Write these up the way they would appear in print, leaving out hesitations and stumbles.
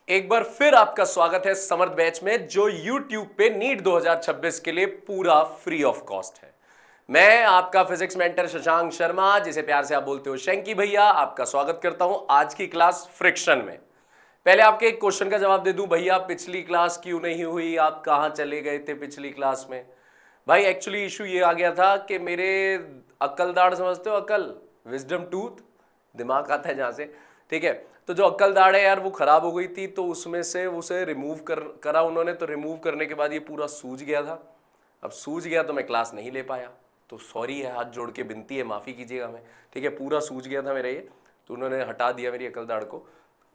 एक बार फिर आपका स्वागत है समर्थ बैच में, जो YouTube पे नीट 2026 के लिए पूरा फ्री ऑफ कॉस्ट है। मैं आपका फिजिक्स मेंटर शशांक शर्मा, जिसे प्यार से आप बोलते हो शैंकी भैया, आपका स्वागत करता हूं आज की क्लास फ्रिक्शन में। पहले आपके एक क्वेश्चन का जवाब दे दूं, भैया पिछली क्लास क्यों नहीं हुई, आप कहां चले गए थे पिछली क्लास में? भाई एक्चुअली इशू ये आ गया था कि मेरे अक्ल दाढ़ समझते हो, अकल विजडम टूथ, दिमाग आता है जहां से, ठीक है। तो जो अक्ल दाढ़ है यार वो खराब हो गई थी, तो उसमें से उसे रिमूव करा उन्होंने। तो रिमूव करने के बाद ये पूरा सूज गया था। अब सूज गया तो मैं क्लास नहीं ले पाया, तो सॉरी है, हाथ जोड़ के विनती है, माफ़ी कीजिएगा हमें, ठीक है। पूरा सूज गया था मेरा ये, तो उन्होंने हटा दिया मेरी अकल दाढ़ को।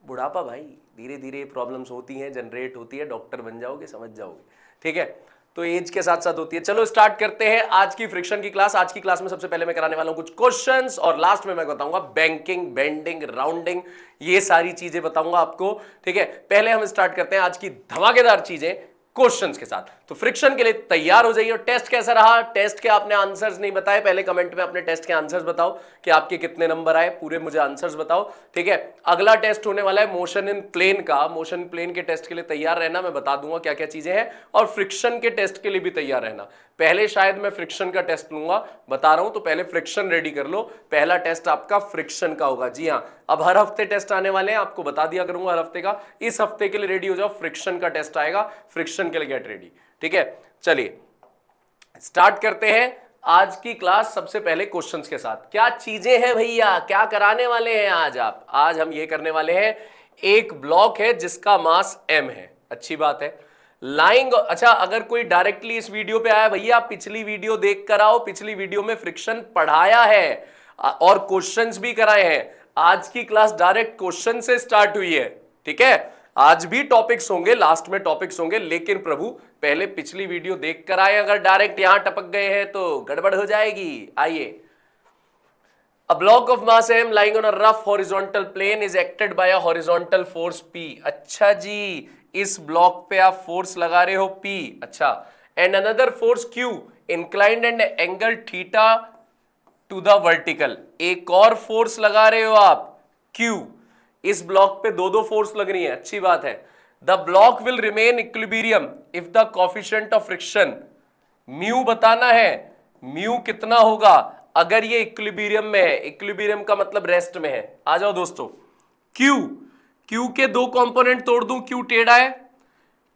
बुढ़ापा भाई, धीरे धीरे प्रॉब्लम्स होती हैं, जनरेट होती है, डॉक्टर बन जाओगे समझ जाओगे, ठीक है। तो एज के साथ साथ होती है। चलो स्टार्ट करते हैं आज की फ्रिक्शन की क्लास। आज की क्लास में सबसे पहले मैं कराने वाला हूं कुछ क्वेश्चंस, और लास्ट में मैं बताऊंगा बैंकिंग, बेंडिंग, राउंडिंग, ये सारी चीजें बताऊंगा आपको, ठीक है। पहले हम स्टार्ट करते हैं आज की धमाकेदार चीजें क्वेश्चंस के साथ। तो फ्रिक्शन के लिए तैयार हो जाइए। और टेस्ट कैसा रहा? टेस्ट के आपने आंसर्स नहीं बताए, पहले कमेंट में अपने टेस्ट के आंसर्स बताओ कि आपके कितने नंबर आए, पूरे मुझे आंसर्स बताओ, ठीक है। अगला टेस्ट होने वाला है मोशन इन प्लेन का। मोशन इन प्लेन के टेस्ट के लिए तैयार रहना, मैं बता दूंगा क्या क्या चीजें हैं। और फ्रिक्शन के टेस्ट के लिए भी तैयार रहना। पहले शायद मैं फ्रिक्शन का टेस्ट लूंगा, बता रहा हूं, तो पहले फ्रिक्शन रेडी कर लो। पहला टेस्ट आपका फ्रिक्शन का होगा। जी हां, अब हर हफ्ते टेस्ट आने वाले हैं, आपको बता दिया करूंगा हर हफ्ते का। इस हफ्ते के लिए रेडी हो जाओ, फ्रिक्शन का टेस्ट आएगा, फ्रिक्शन के लिए गेट रेडी, ठीक है। चलिए स्टार्ट करते हैं आज की क्लास सबसे पहले क्वेश्चंस के साथ। क्या चीजें हैं भैया, क्या कराने वाले हैं आज आप? आज हम ये करने वाले हैं, एक ब्लॉक है जिसका मास m है, अच्छी बात है। लाइंग, अच्छा अगर कोई डायरेक्टली इस वीडियो पे आया, भैया आप पिछली वीडियो देख कर आओ, पिछली वीडियो में फ्रिक्शन पढ़ाया है और क्वेश्चंस भी कराए हैं। आज की क्लास डायरेक्ट क्वेश्चन से स्टार्ट हुई है, ठीक है। आज भी टॉपिक्स होंगे, लास्ट में टॉपिक्स होंगे, लेकिन प्रभु पहले पिछली वीडियो देख कर आए। अगर डायरेक्ट यहां टपक गए हैं तो गड़बड़ हो जाएगी। आइए, A block of mass m lying on a rough horizontal plane is acted by a horizontal force P। अच्छा जी, इस ब्लॉक पे आप फोर्स लगा रहे हो P, अच्छा। And another force Q inclined and angle theta to the vertical. एक और फोर्स लगा रहे हो आप Q। इस ब्लॉक पे दो दो फोर्स लग रही है, अच्छी बात है। The block will remain equilibrium if the coefficient of friction, mu बताना है, म्यू कितना होगा अगर ये इक्विलिब्रियम में है। इक्विलिब्रियम का मतलब रेस्ट में है। आ जाओ दोस्तों, Q, Q के दो कंपोनेंट तोड़ दूं, Q टेढ़ा है,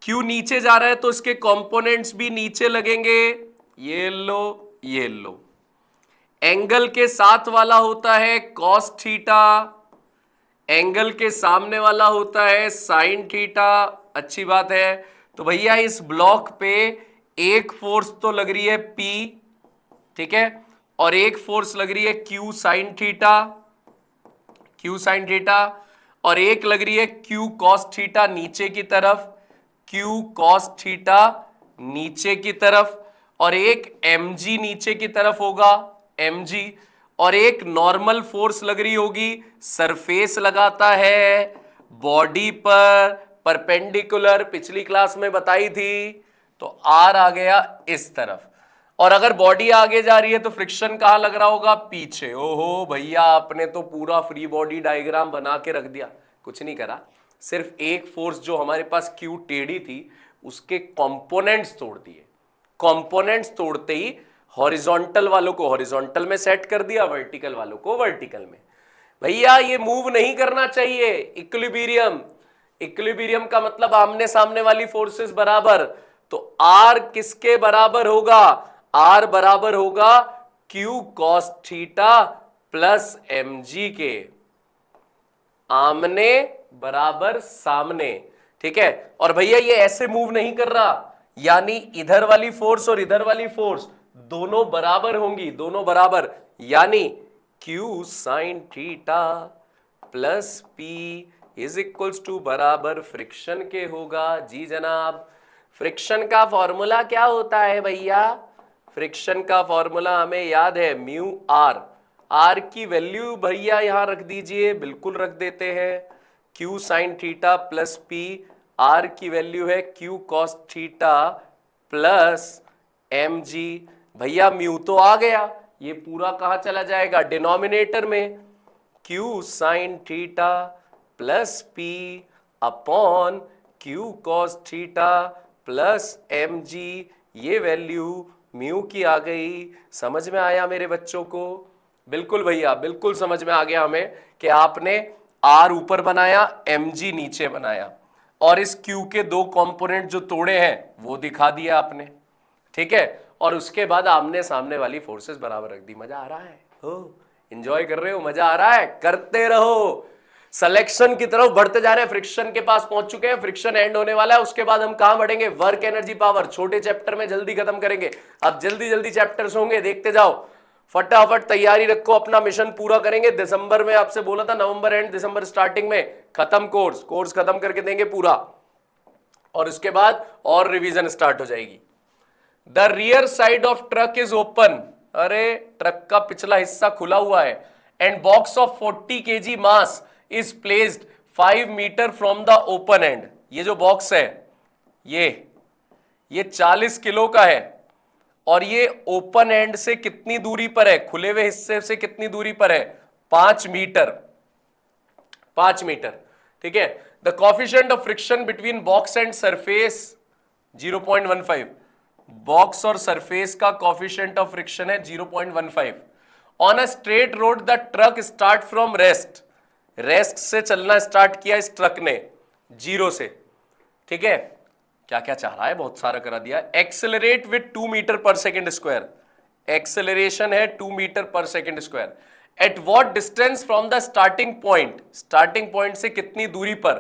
Q नीचे जा रहा है, तो इसके कंपोनेंट्स भी नीचे लगेंगे, ये लो ये लो। एंगल के साथ वाला होता है कॉस थीटा, एंगल के सामने वाला होता है साइन थीटा, अच्छी बात है। तो भैया इस ब्लॉक पे एक फोर्स तो लग रही है P, ठीक है, और एक फोर्स लग रही है Q sine theta, Q sine theta, और एक लग रही है Q कॉस थीटा नीचे की तरफ, Q कॉस थीटा नीचे की तरफ, और एक mg नीचे की तरफ होगा, mg, और एक नॉर्मल फोर्स लग रही होगी, सरफेस लगाता है बॉडी पर परपेंडिकुलर, पिछली क्लास में बताई थी। तो R आ गया इस तरफ, और अगर बॉडी आगे जा रही है तो फ्रिक्शन कहां लग रहा होगा? पीछे। ओहो भैया, आपने तो पूरा फ्री बॉडी डायग्राम बना के रख दिया। कुछ नहीं करा, सिर्फ एक फोर्स जो हमारे पास Q टेढ़ी थी उसके कंपोनेंट्स तोड़ दिए। कंपोनेंट्स तोड़ते ही हॉरिजॉन्टल वालों को हॉरिजॉन्टल में सेट कर दिया, वर्टिकल वालों को वर्टिकल में। भैया ये मूव नहीं करना चाहिए, इक्विलिब्रियम। इक्विलिब्रियम का मतलब आमने सामने वाली फोर्सेस बराबर। तो R किसके बराबर होगा? R बराबर होगा Q cos theta plus mg के, आमने बराबर सामने, ठीक है। और भैया ये ऐसे मूव नहीं कर रहा, यानी इधर वाली फोर्स और इधर वाली फोर्स दोनों बराबर होंगी, दोनों बराबर, यानी Q sine theta plus P is equals to बराबर फ्रिक्शन के होगा। जी जनाब, फ्रिक्शन का फॉर्मूला क्या होता है भैया? फ्रिक्शन का फॉर्मूला हमें याद है, म्यू आर। आर की वैल्यू भैया यहां रख दीजिए, बिल्कुल रख देते हैं, Q sine theta plus P, R की वैल्यू है Q cos theta plus mg। भैया म्यू तो आ गया, ये पूरा कहां चला जाएगा? डिनोमिनेटर में। Q sine theta plus P upon Q cos theta plus M G, ये वैल्यू म्यू की आ गई। समझ में आया मेरे बच्चों को? बिल्कुल भैया, बिल्कुल समझ में आ गया हमें कि आपने आर ऊपर बनाया, एम जी नीचे बनाया, और इस क्यू के दो कंपोनेंट जो तोड़े हैं वो दिखा दिया आपने, ठीक है। और उसके बाद आमने सामने वाली फोर्सेस बराबर रख दी। मजा आ रहा है? हो, एंजॉय कर रहे हो? मजा आ रहा है? करते रहो। सिलेक्शन की तरफ बढ़ते जा रहे हैं, फ्रिक्शन के पास पहुंच चुके हैं, फ्रिक्शन एंड होने वाला है। उसके बाद हम कहां बढ़ेंगे? Work energy power. छोटे चैप्टर में जल्दी खत्म करेंगे। अब जल्दी जल्दी चैप्टर्स होंगे, देखते जाओ, फटाफट तैयारी रखो, अपना मिशन पूरा करेंगे। दिसंबर में आपसे बोला था, नवंबर एंड दिसंबर स्टार्टिंग में खत्म कोर्स खत्म करके देंगे पूरा, और उसके बाद और रिवीजन स्टार्ट हो जाएगी। The rear side of truck is open. अरे ट्रक का पिछला हिस्सा खुला हुआ है। And box of 40 kg mass is placed 5 metre from the open end. ये जो बॉक्स है ये 40 किलो का है, और ये ओपन एंड से कितनी दूरी पर है? खुले हुए हिस्से से कितनी दूरी पर है? 5 मीटर। 5 मीटर, ठीक है। The coefficient of friction between box and surface 0.15। Box और सरफेस का कॉफिशिएंट ऑफ फ्रिक्शन है 0.15। On a straight road the truck start from rest. Rest से चलना स्टार्ट किया इस ट्रक ने, 0 से, ठीक है। क्या क्या चाह रहा है? बहुत सारा करा दिया। Accelerate with 2 metre per second square. Acceleration है 2 metre per second square. At what distance from the starting point. Starting point से कितनी दूरी पर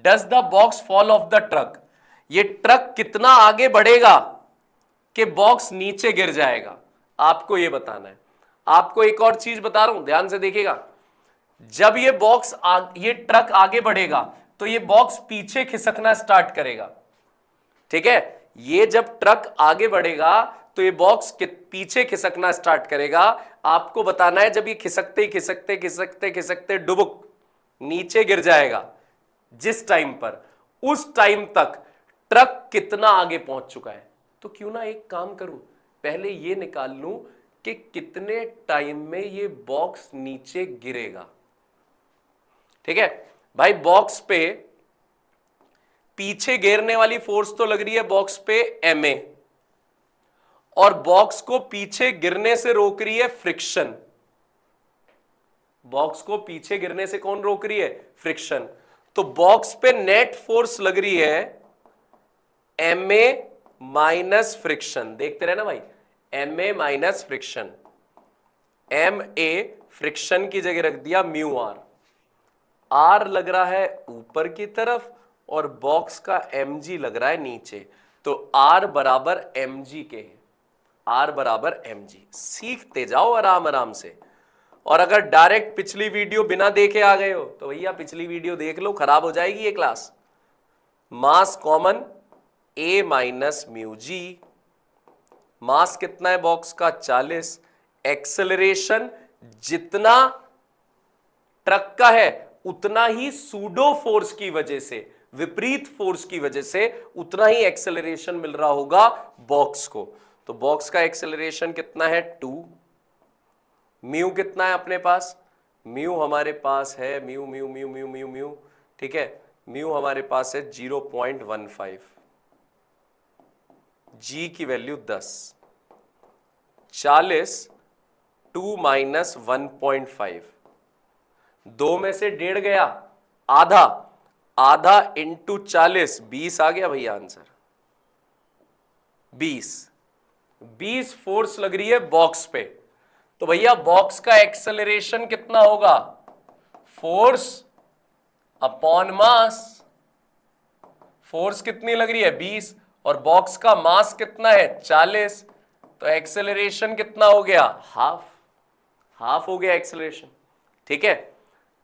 does the box fall off the truck. ये ट्रक कितना आगे बढ़ेगा कि बॉक्स नीचे गिर जाएगा, आपको ये बताना है। आपको एक और चीज बता रहा हूं, ध्यान से देखिएगा। जब ये ट्रक आगे बढ़ेगा तो ये बॉक्स पीछे खिसकना स्टार्ट करेगा, ठीक है। ये जब ट्रक आगे बढ़ेगा तो ये बॉक्स पीछे खिसकना स्टार्ट करेगा। आपको बताना है जब ये खिसकते खिसकते खिसकते खिसकते डुबुक नीचे गिर जाएगा, जिस टाइम पर, उस टाइम तक ट्रक कितना आगे पहुंच चुका है। तो क्यों ना एक काम करूं, पहले ये निकाल लूं कि कितने टाइम में ये बॉक्स नीचे गिरेगा, ठीक है। भाई बॉक्स पे पीछे गिरने वाली फोर्स तो लग रही है बॉक्स पे ma, और बॉक्स को पीछे गिरने से रोक रही है फ्रिक्शन। बॉक्स को पीछे गिरने से कौन रोक रही है? फ्रिक्शन। तो बॉक्स पे नेट फोर्स लग रही है ma माइनस फ्रिक्शन। देखते रहे ना भाई, ma minus friction. ma friction की जगह रख दिया म्यू आर। आर लग रहा है ऊपर की तरफ और बॉक्स का mg लग रहा है नीचे, तो आर बराबर mg के है। आर बराबर mg। सीखते जाओ आराम आराम से। और अगर डायरेक्ट पिछली वीडियो बिना देखे आ गए हो तो भैया पिछली वीडियो देख लो, खराब हो जाएगी ये class. Mass common a minus mu g. Mass कितना है बॉक्स का? 40। एक्सेलरेशन जितना ट्रक का है उतना ही सूडो फोर्स की वजह से, विपरीत फोर्स की वजह से उतना ही एक्सेलरेशन मिल रहा होगा बॉक्स को। तो बॉक्स का एक्सेलरेशन कितना है? 2। म्यू कितना है अपने पास? म्यू हमारे पास है mu mu mu mu mu mu, ठीक है। म्यू हमारे पास है 0.15। जी की वैल्यू 10। 40 2 माइनस 1.5, 2 में से 1.5 गया, आधा, आधा इंटू 40, 20 आ गया भैया आंसर। 20 फोर्स लग रही है बॉक्स पे। तो भैया बॉक्स का एक्सेलरेशन कितना होगा? Force upon mass. फोर्स कितनी लग रही है? 20, और बॉक्स का मास कितना है? 40। तो एक्सेलरेशन कितना हो गया? हाफ हो गया एक्सेलरेशन, ठीक है।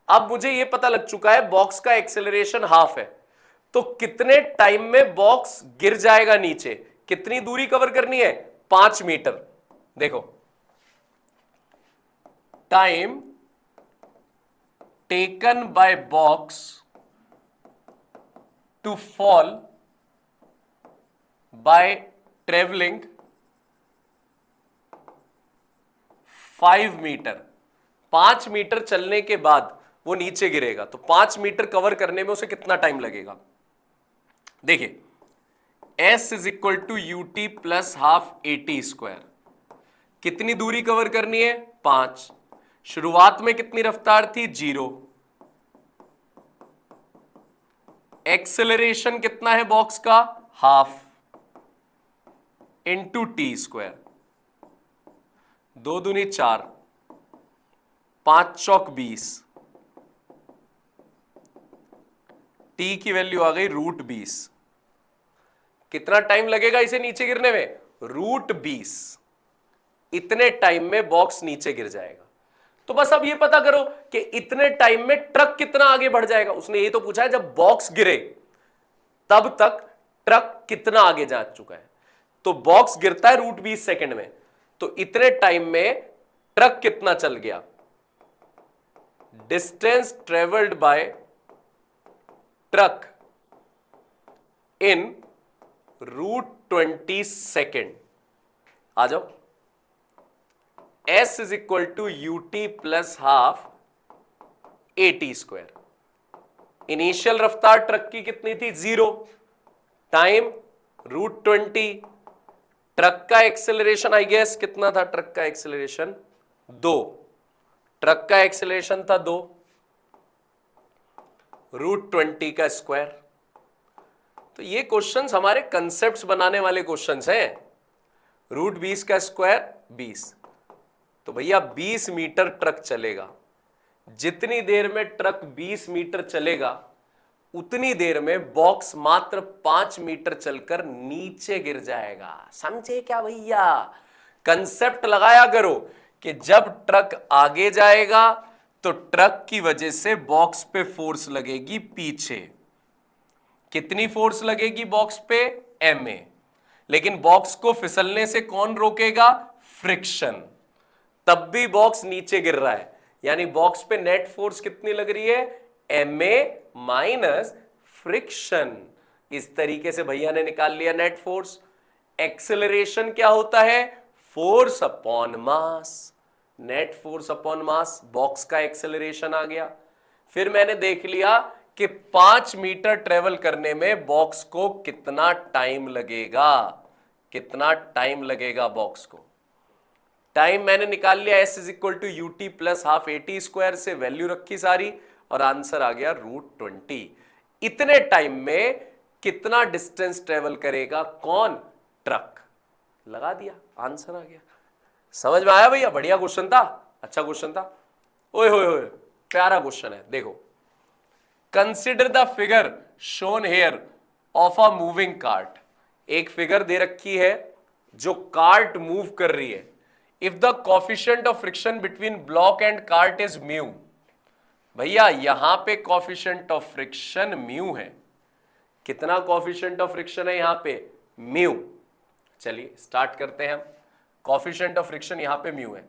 अब मुझे यह पता लग चुका है बॉक्स का एक्सेलरेशन हाफ है, तो कितने टाइम में बॉक्स गिर जाएगा नीचे? कितनी दूरी कवर करनी है? 5 मीटर। देखो, time taken by box to fall by travelling 5 metre. 5 metre चलने के बाद वो नीचे गिरेगा, तो 5 मीटर कवर करने में उसे कितना टाइम लगेगा? देखिए S is equal to u t plus half a t square, कितनी दूरी कवर करनी है? 5। शुरुआत में कितनी रफ्तार थी? 0। एक्सेलरेशन कितना है बॉक्स का? हाफ इंटू टी स्क्वायर, 2 दूनी 4, 5 चौक 20, टी की वैल्यू आ गई √20। कितना टाइम लगेगा इसे नीचे गिरने में? √20। इतने टाइम में बॉक्स नीचे गिर जाएगा। तो बस अब ये पता करो कि इतने टाइम में ट्रक कितना आगे बढ़ जाएगा। उसने ये तो पूछा है जब बॉक्स गिरे तब तक ट्रक कितना आगे जा चुका है। तो बॉक्स गिरता है √20 सेकंड में, तो इतने टाइम में ट्रक कितना चल गया? Distance travelled by truck in √20 second. आ जाओ, S is equal to u t plus half a t square. Initial रफ्तार ट्रक की कितनी थी? 0। टाइम √20। ट्रक का एक्सेलरेशन आई गेस कितना था? ट्रक का एक्सेलरेशन 2। ट्रक का एक्सेलरेशन था 2, √20 का स्क्वायर। तो ये क्वेश्चंस हमारे कंसेप्ट्स बनाने वाले क्वेश्चंस हैं। √20 का स्क्वायर 20, तो भैया 20 मीटर ट्रक चलेगा। जितनी देर में ट्रक 20 मीटर चलेगा उतनी देर में बॉक्स मात्र 5 मीटर चलकर नीचे गिर जाएगा। समझे क्या भैया? कंसेप्ट लगाया करो कि जब ट्रक आगे जाएगा तो ट्रक की वजह से बॉक्स पे फोर्स लगेगी पीछे। कितनी फोर्स लगेगी बॉक्स पे? ma। लेकिन बॉक्स को फिसलने से कौन रोकेगा? फ्रिक्शन। तब भी बॉक्स नीचे गिर रहा है, यानी बॉक्स पे नेट फोर्स कितनी लग रही है? ma minus friction. इस तरीके से भैया ने निकाल लिया नेट फोर्स। एक्सेलरेशन क्या होता है? Force upon mass. Net force upon mass, box का एक्सेलरेशन आ गया। फिर मैंने देख लिया कि 5 मीटर ट्रेवल करने में बॉक्स को कितना टाइम लगेगा। कितना टाइम लगेगा बॉक्स को? टाइम मैंने निकाल लिया, S is equal to u t plus half a t square से वैल्यू रखी सारी और आंसर आ गया √20। इतने टाइम में कितना डिस्टेंस ट्रेवल करेगा कौन? ट्रक। लगा दिया, आंसर आ गया। समझ में आया भैया? बढ़िया क्वेश्चन था, अच्छा क्वेश्चन था। ओए होए होए, प्यारा क्वेश्चन है। देखो, consider the figure shown here of a moving cart. एक फिगर दे रखी है जो कार्ट मूव कर रही है। If the coefficient of friction between block and cart is mu. भैया यहां पे कोफिशिएंट ऑफ फ्रिक्शन म्यू है। कितना कोफिशिएंट ऑफ फ्रिक्शन है यहां पे? म्यू। चलिए स्टार्ट करते हैं। कोफिशिएंट ऑफ फ्रिक्शन यहां पे म्यू है।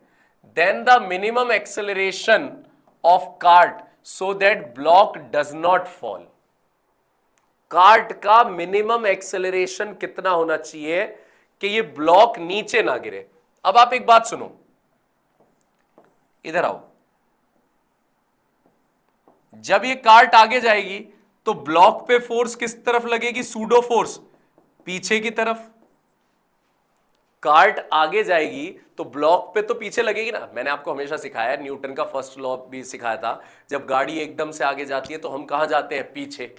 Then the minimum acceleration of cart so that block does not fall. Cart का मिनिमम एक्सेलरेशन कितना होना चाहिए कि ये ब्लॉक नीचे ना गिरे? अब आप एक बात सुनो, इधर आओ। जब ये कार्ट आगे जाएगी तो ब्लॉक पे फोर्स किस तरफ लगेगी? सूडो फोर्स, पीछे की तरफ। कार्ट आगे जाएगी तो ब्लॉक पे तो पीछे लगेगी ना। मैंने आपको हमेशा सिखाया है, न्यूटन का फर्स्ट लॉ भी सिखाया था, जब गाड़ी एकदम से आगे जाती है तो हम कहां जाते हैं? पीछे।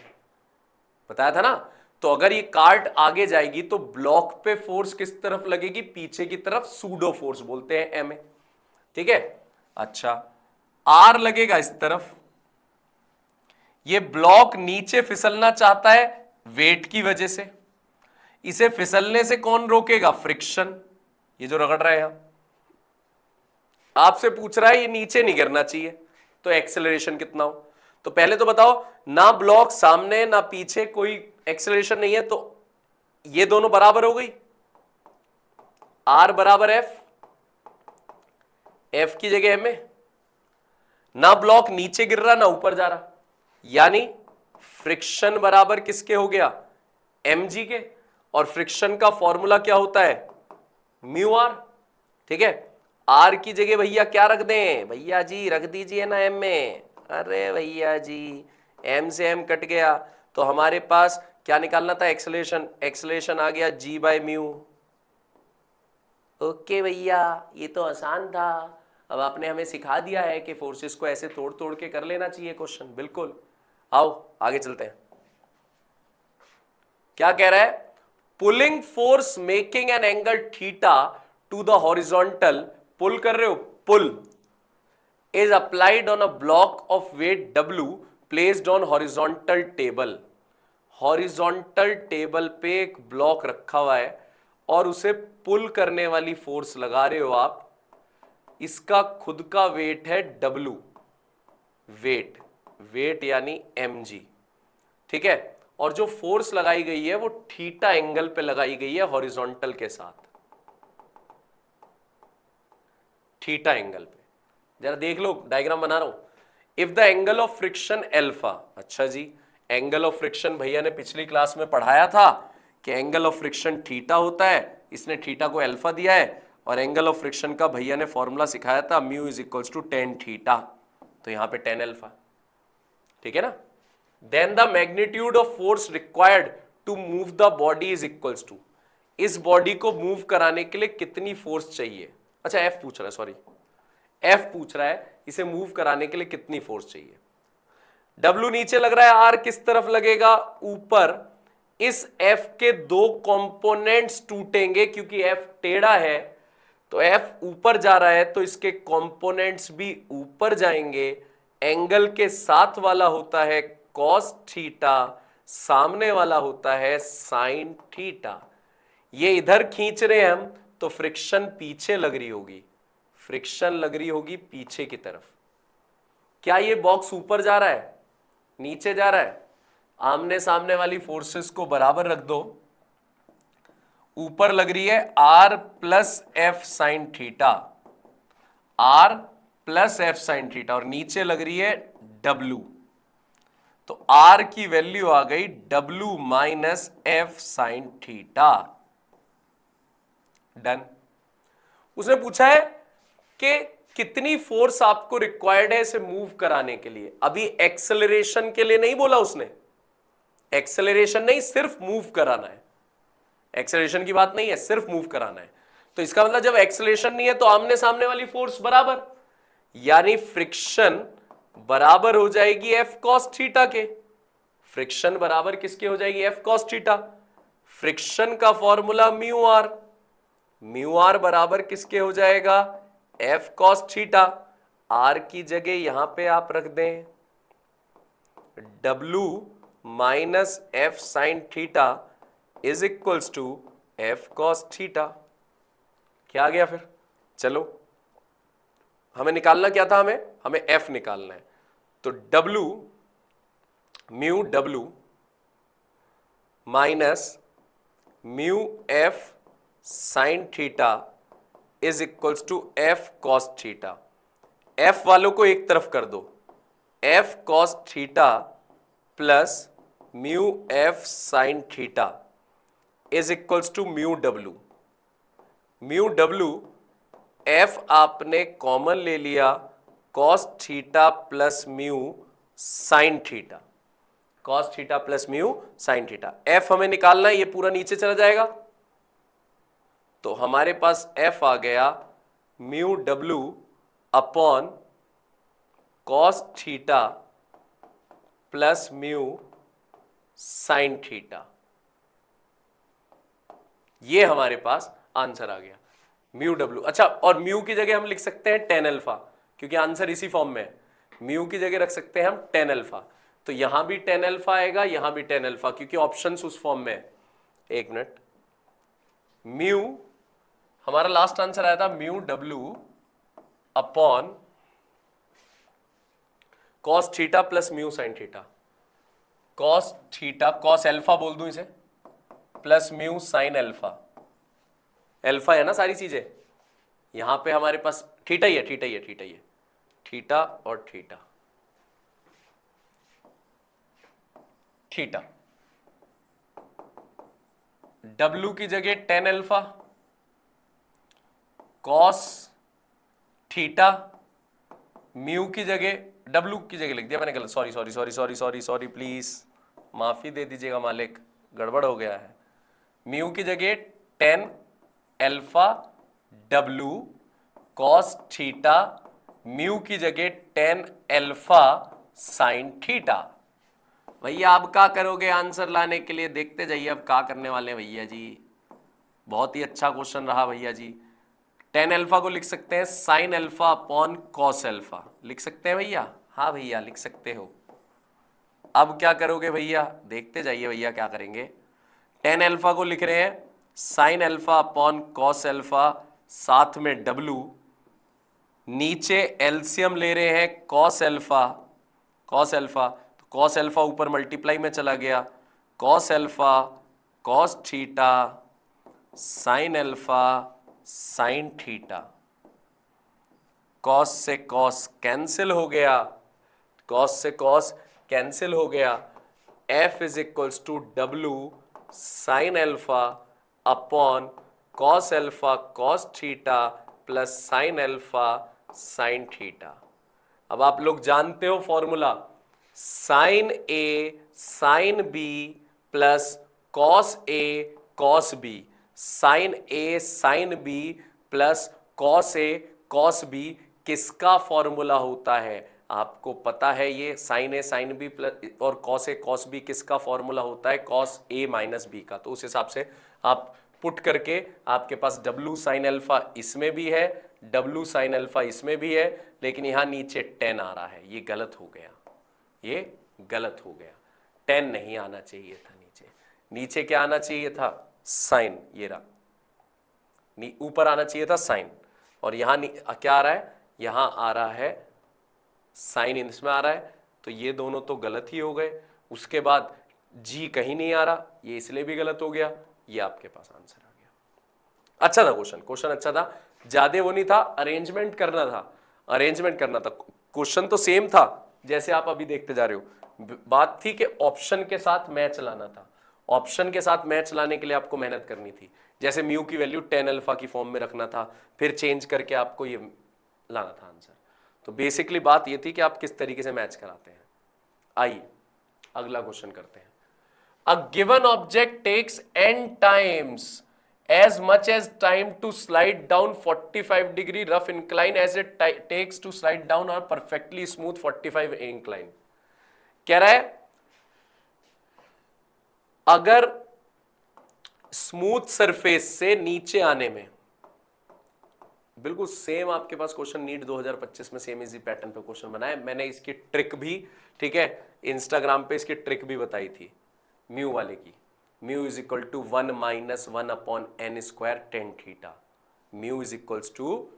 बताया था ना। तो अगर ये कार्ट आगे जाएगी तो ब्लॉक पे फोर्स किस तरफ लगेगी? पीछे की तरफ। सूडो फोर्स बोलते हैं ma। ठीक है, अच्छा R लगेगा इस तरफ। ये ब्लॉक नीचे फिसलना चाहता है वेट की वजह से। इसे फिसलने से कौन रोकेगा? फ्रिक्शन। ये जो रगड़ रहा है यहां, आपसे पूछ रहा है ये नीचे नहीं गिरना चाहिए, तो एक्सेलरेशन कितना हो? तो पहले तो बताओ, ना ब्लॉक सामने ना पीछे, कोई एक्सेलरेशन नहीं है, तो ये दोनों बराबर हो गई। R बराबर F, F की जगह m है। ना ब्लॉक नीचे गिर रहा ना ऊपर जा रहा, यानी फ्रिक्शन बराबर किसके हो गया? mg के। और फ्रिक्शन का फॉर्मूला क्या होता है? Mu R. ठीक है, R की जगह भैया क्या रख दें? भैया जी रख दीजिए ना m में। अरे भैया जी, m से m कट गया तो हमारे पास क्या निकालना था? एक्सेलेरेशन। एक्सेलेरेशन आ गया g बाय म्यू। ओके भैया, ये तो आसान था। अब आपने हमें सिखा दिया है कि फोर्सेस को ऐसे तोड़ तोड़ के कर लेना चाहिए क्वेश्चन। बिल्कुल, आओ आगे चलते हैं। क्या कह रहा है? Pulling force making an angle theta to the horizontal, pull कर रहे हो, pull is applied on a block of weight W placed on horizontal table। Horizontal table पे एक ब्लॉक रखा हुआ है और उसे पुल करने वाली फोर्स लगा रहे हो आप। इसका खुद का वेट है W, वेट, वेट यानी mg, ठीक है। और जो फोर्स लगाई गई है वो थीटा एंगल पे लगाई गई है हॉरिजॉन्टल के साथ, थीटा एंगल पे। जरा देख लो, डायग्राम बना रहा हूं। If the angle of friction alpha, अच्छा जी, एंगल ऑफ फ्रिक्शन भैया ने पिछली क्लास में पढ़ाया था कि एंगल ऑफ फ्रिक्शन थीटा होता है, इसने थीटा को अल्फा दिया है। और एंगल ऑफ फ्रिक्शन का भैया ने फॉर्मूला सिखाया था, mu is equals to tan theta, तो यहां पे टेन अल्फा, ठीक है ना। Then the magnitude of force required to move the body is equals to, इस बॉडी को मूव कराने के लिए कितनी फोर्स चाहिए? अच्छा एफ पूछ रहा है, सॉरी एफ पूछ रहा है, इसे मूव कराने के लिए कितनी फोर्स चाहिए। W नीचे लग रहा है, आर किस तरफ लगेगा? ऊपर। इस F के दो कंपोनेंट्स टूटेंगे क्योंकि F टेढ़ा है, तो F ऊपर जा रहा है तो इसके कंपोनेंट्स भी ऊपर जाएंगे। एंगल के साथ वाला होता है cos थीटा, सामने वाला होता है sin थीटा। ये इधर खींच रहे हैं हम तो फ्रिक्शन पीछे लग रही होगी, फ्रिक्शन लग रही होगी पीछे की तरफ। क्या ये बॉक्स ऊपर जा रहा है, नीचे जा रहा है? आमने सामने वाली फोर्सेस को बराबर रख दो। ऊपर लग रही है R plus F sine theta, R plus F sine theta, और नीचे लग रही है डब्ल्यू। तो आर की वैल्यू आ गई W minus F sine theta. Done. उसने पूछा है कि कितनी फोर्स आपको रिक्वायर्ड है इसे मूव कराने के लिए। अभी एक्सेलरेशन के लिए नहीं बोला उसने, एक्सेलरेशन नहीं, सिर्फ मूव कराना है। एक्सेलरेशन की बात नहीं है, सिर्फ मूव कराना है। तो इसका मतलब जब एक्सेलरेशन नहीं है तो आमने सामने वाली फोर्स बराबर, यानी फ्रिक्शन बराबर हो जाएगी एफ कॉस थीटा के। फ्रिक्शन बराबर किसके हो जाएगी? F cos theta. फ्रिक्शन का formula mu R, mu R बराबर किसके हो जाएगा? F cos theta. आर की जगह यहां पे आप रख दें W minus F sine theta is equals to F cos theta. क्या आ गया फिर? चलो, हमें निकालना क्या था? हमें एफ निकालना है। तो W, mu W minus mu F sine theta is equals to F cos theta. F वालों को एक तरफ कर दो, F cos theta plus mu F sine theta is equals to mu W. Mu W F आपने common ले लिया, cos theta plus mu sine theta, cos theta plus mu sine theta. F हमें निकालना है, ये पूरा नीचे चला जाएगा तो हमारे पास एफ आ गया mu W upon cos theta plus mu sine theta. ये हमारे पास आंसर आ गया म्यू डब्ल्यू। अच्छा, और म्यू की जगह हम लिख सकते हैं टेन अल्फा, क्योंकि आंसर इसी फॉर्म में है। म्यू की जगह रख सकते हैं हम टेन अल्फा, तो यहां भी टेन अल्फा आएगा, यहां भी टेन अल्फा, क्योंकि ऑप्शंस उस फॉर्म में है। एक मिनट, म्यू हमारा लास्ट आंसर आया था mu W upon cos theta plus mu sine theta, cos theta, cos alpha बोल दूं इसे, plus mu sine alpha. Alpha है ना सारी चीजें, यहां पे हमारे पास थीटा ही है, थीटा ही है, थीटा ही है, थीटा और थीटा, थीटा। डब्ल्यू की जगह tan alpha, cos theta, mu की जगह डब्लू की जगह लिख दिया मैंने गलत, sorry sorry sorry sorry sorry sorry please, माफी दे दीजिएगा मालिक, गड़बड़ हो गया है। म्यू की जगह 10 alpha W cos theta, mu की जगह 10 अल्फा साइन थीटा। भैया अब क्या करोगे आंसर लाने के लिए, देखते जाइए अब क्या करने वाले हैं भैया जी। बहुत ही अच्छा क्वेश्चन रहा भैया जी। 10 अल्फा को लिख सकते हैं sine alpha upon cos alpha, लिख सकते हैं भैया? हाँ भैया लिख सकते हो। अब क्या करोगे भैया, देखते जाइए भैया क्या करेंगे। 10 अल्फा को लिख रहे हैं sine alpha upon cos alpha, साथ में डब्लू, नीचे एलसीएम ले रहे हैं कॉस अल्फा, कॉस अल्फा तो कॉस अल्फा ऊपर मल्टीप्लाई में चला गया, cos alpha cos theta sine alpha sine theta, cos से कॉस कैंसिल हो गया, कॉस से कॉस कैंसिल हो गया, F is equals to W sine alpha upon cos alpha cos theta plus sine alpha sine theta. अब आप लोग जानते हो formula, sign A sine B plus cos A cos B, sign A sine B plus cos A cos B किसका formula होता है? आपको पता है ये साइन ए साइन बी प्लस और कॉस ए कॉस बी किसका फॉर्मूला होता है? कॉस ए माइनस बी का। तो उस हिसाब से आप पुट करके आपके पास डब्लू साइन अल्फा इसमें भी है, डब्लू साइन अल्फा इसमें भी है, लेकिन यहां नीचे 10 आ रहा है, ये गलत हो गया, ये गलत हो गया। 10 नहीं आना चाहिए था नीचे, नीचे क्या आना चाहिए था? साइन, ये रहा, ऊपर आना चाहिए था साइन, और यहां क्या आ रहा है? यहां आ रहा है साइन, इसमें आ रहा है, तो ये दोनों तो गलत ही हो गए। उसके बाद जी कहीं नहीं आ रहा, ये इसलिए भी गलत हो गया। ये आपके पास आंसर आ गया। अच्छा था क्वेश्चन, क्वेश्चन अच्छा था, ज्यादा वो नहीं था, अरेंजमेंट करना था, अरेंजमेंट करना था। क्वेश्चन तो सेम था जैसे आप अभी देखते जा रहे हो, बात थी कि ऑप्शन के साथ मैच लाना था, ऑप्शन के साथ मैच लाने के लिए आपको मेहनत करनी थी। जैसे म्यू की वैल्यू 10 अल्फा की फॉर्म में रखना था, फिर चेंज करके आपको ये लाना था आंसर। तो बेसिकली बात ये थी कि आप किस तरीके से मैच कराते हैं। आइए अगला क्वेश्चन करते हैं। A given object takes n times as much as time to slide down 45 degree rough incline as it takes to slide down a perfectly smooth 45 incline। कह रहा है अगर स्मूथ सरफेस से नीचे आने में, बिल्कुल सेम आपके पास क्वेश्चन नीट 2025 में सेम इजी पैटर्न पे क्वेश्चन बनाया, मैंने इसकी ट्रिक भी, ठीक है, इंस्टाग्राम पे इसकी ट्रिक भी बताई थी म्यू वाले की। Mu is equal to 1 minus 1 upon n square tan theta, mu is equals to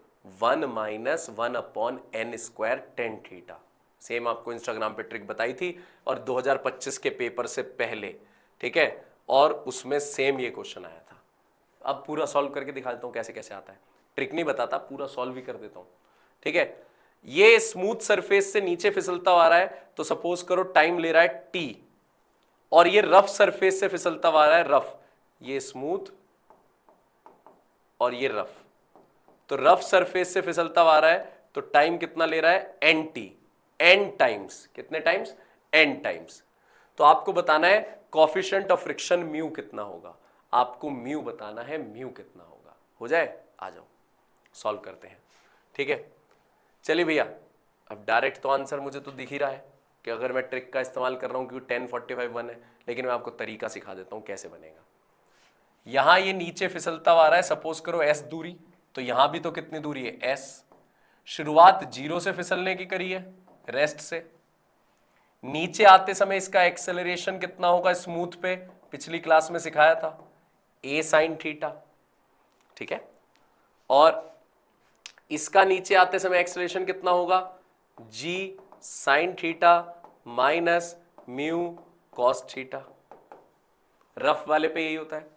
1 minus 1 upon n square tan theta. Same आपको इंस्टाग्राम पे ट्रिक बताई थी और 2025 के पेपर से पहले, ठीक है, और उसमें सेम ये क्वेश्चन आया था। अब पूरा सॉल्व करके दिखा देता हूं कैसे कैसे आता है, ट्रिक नहीं बताता, पूरा सॉल्व भी कर देता हूं, ठीक है। ये स्मूथ सरफेस से नीचे फिसलता आ रहा है, तो सपोज करो टाइम ले रहा है टी, और ये रफ सरफेस से फिसलता आ रहा है रफ, ये स्मूथ और ये रफ, तो रफ सरफेस से फिसलता आ रहा है तो टाइम कितना ले रहा है? एन टी, एन टाइम्स, कितने टाइम्स? N times. तो आपको बताना है कोफिशिएंट ऑफ फ्रिक्शन म्यू कितना होगा, आपको म्यू बताना है, म्यू कितना होगा। हो जाए, आ जाओ सॉल्व करते हैं, ठीक है। चलिए भैया, अब डायरेक्ट तो आंसर मुझे तो दिख ही रहा है कि अगर मैं ट्रिक का इस्तेमाल कर रहा हूं, क्योंकि 1045 1 है, लेकिन मैं आपको तरीका सिखा देता हूं कैसे बनेगा। यहां ये नीचे फिसलता आ रहा है, सपोज करो एस दूरी, तो यहां भी तो कितनी दूरी है? एस। शुरुआत 0 से फिसलने की करी है, रेस्ट से। नीचे आते समय इसका एक्सेलरेशन कितना होगा स्मूथ पे? पिछली क्लास में सिखाया था, ए साइन थीटा, ठीक है। और इसका नीचे आते समय एक्सेलरेशन कितना होगा? जी sine theta minus mu cos theta. Rough वाले पे यही होता है।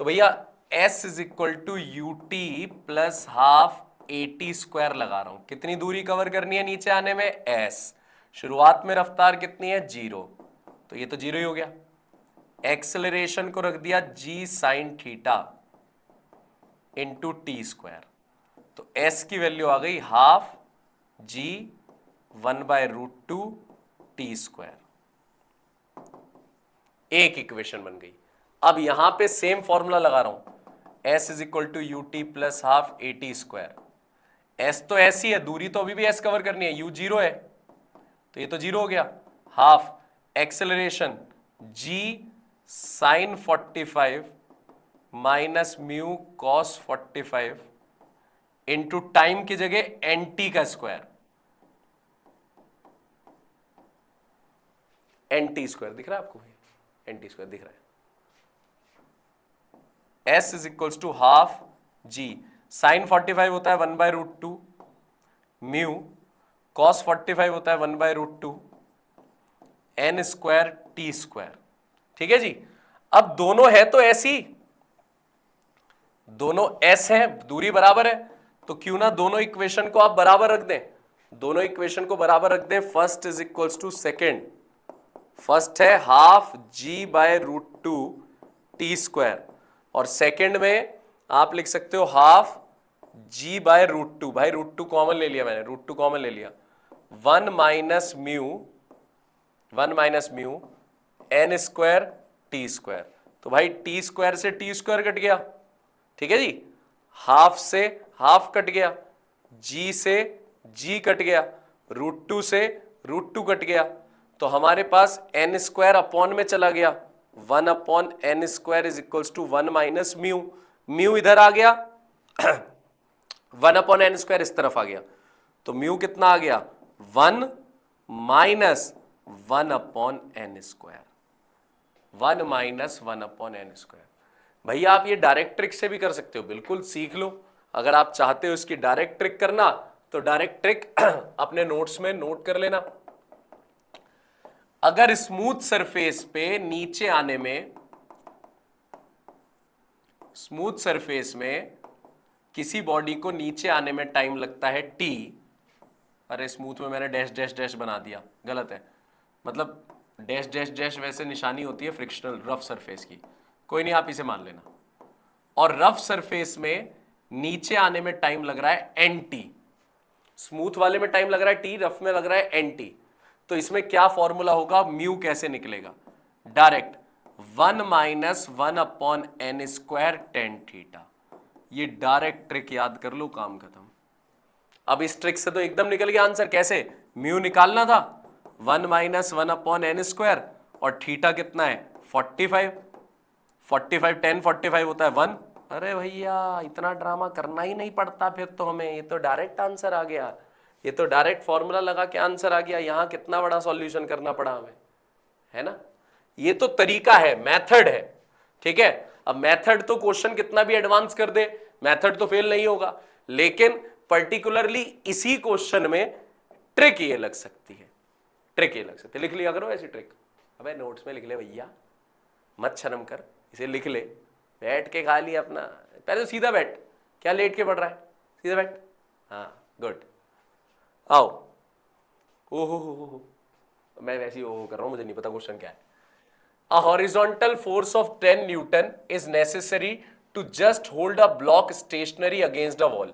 तो भैया S is equal to u t plus half a t square लगा रहा हूं। कितनी दूरी कवर करनी है नीचे आने में? S। शुरुआत में रफ्तार कितनी है? 0, तो ये तो 0 ही हो गया। एक्सेलरेशन को रख दिया g sine theta into t square, तो S की वैल्यू आ गई हाफ जी 1/√2 टी स्क्वायर। एक इक्वेशन बन गई। अब यहां पे सेम फॉर्मूला लगा रहा हूं, s is equal to u t plus half a t square. S तो ऐसी है, दूरी तो अभी भी एस कवर करनी है, यू जीरो है तो ये तो जीरो हो गया। Half acceleration g sine 45 minus mu cos 45 into time की जगह एन टी का स्क्वायर, एन टी स्क्वायर दिख रहा है आपको? एन टी स्क्वायर दिख रहा है। S is equals to half g sine 45 होता है 1/√2 म्यू कॉस 45 होता है 1/√2 एन स्क्वायर टी स्क्वायर। ठीक है जी। अब दोनों है तो ऐसी, दोनों एस है, दूरी बराबर है, तो क्यों ना दोनों इक्वेशन को आप बराबर रख दें। दोनों इक्वेशन को बराबर रख दें। First is equals to second. First है हाफ g/√2 टी स्क्वायर और सेकेंड में आप लिख सकते हो हाफ g/√2। भाई √2 कॉमन ले लिया मैंने, √2 कॉमन ले लिया। 1 minus mu n square t square. तो भाई टी स्क्वायर से टी स्क्वायर कट गया, ठीक है जी। हाफ से हाफ कट गया, जी से जी कट गया, √2 से √2 कट गया, तो हमारे पास एन स्क्वायर अपॉन में चला गया। 1 upon n square is equals to 1 minus mu, mu इधर आ गया 1 अपॉन एन स्क्वायर इस तरफ आ गया, तो म्यू कितना आ गया 1 minus 1 upon n square, 1 minus 1 upon n square. भैया आप ये डायरेक्ट ट्रिक से भी कर सकते हो, बिल्कुल सीख लो। अगर आप चाहते हो इसकी डायरेक्ट ट्रिक करना तो डायरेक्ट ट्रिक अपने नोट्स में नोट कर लेना। अगर स्मूथ सरफेस पे नीचे आने में, स्मूथ सरफेस में किसी बॉडी को नीचे आने में टाइम लगता है t, अरे स्मूथ में मैंने डैश डैश डैश बना दिया, गलत है, मतलब डैश डैश डैश वैसे निशानी होती है फ्रिक्शनल रफ सरफेस की, कोई नहीं आप इसे मान लेना। और रफ सरफेस में नीचे आने में टाइम लग रहा है nt, स्मूथ वाले में टाइम लग रहा है t, रफ में लग रहा है nt, तो इसमें क्या फॉर्मूला होगा, म्यू कैसे निकलेगा, direct 1 minus 1 upon n square tan theta. ये डायरेक्ट ट्रिक याद कर लो, काम खत्म। अब इस ट्रिक से तो एकदम निकल गया आंसर, कैसे, म्यू निकालना था 1 माइनस 1 अपॉन एन स्क्वायर और थीटा कितना है 45, 45 10 45 होता है 1। अरे भैया इतना ड्रामा करना ही नहीं पड़ता फिर तो हमें, ये तो डायरेक्ट आंसर आ गया, ये तो डायरेक्ट फॉर्मूला लगा के आंसर आ गया। यहां कितना बड़ा सॉल्यूशन करना पड़ा हमें, है ना। ये तो तरीका है, मेथड है, ठीक है। अब मेथड तो क्वेश्चन कितना भी एडवांस कर दे, मेथड तो फेल नहीं होगा, लेकिन पर्टिकुलरली इसी क्वेश्चन में ट्रिक ये लग सकती है, ट्रिक ये लग सकती है। लिख लिया करो ऐसी ट्रिक, अबे नोट्स में लिख ले भैया, मत शर्म कर, इसे लिख ले, बैठ के खा लिया अपना, पहले तो सीधा बैठ, क्या लेट के पढ़ रहा है, सीधा बैठ, हाँ गुड, आओ। ओहो मैं वैसे ही ओहो कर रहा हूं, मुझे नहीं पता क्वेश्चन क्या है। A horizontal force of 10 Newton is necessary to just hold a block stationary against a wall.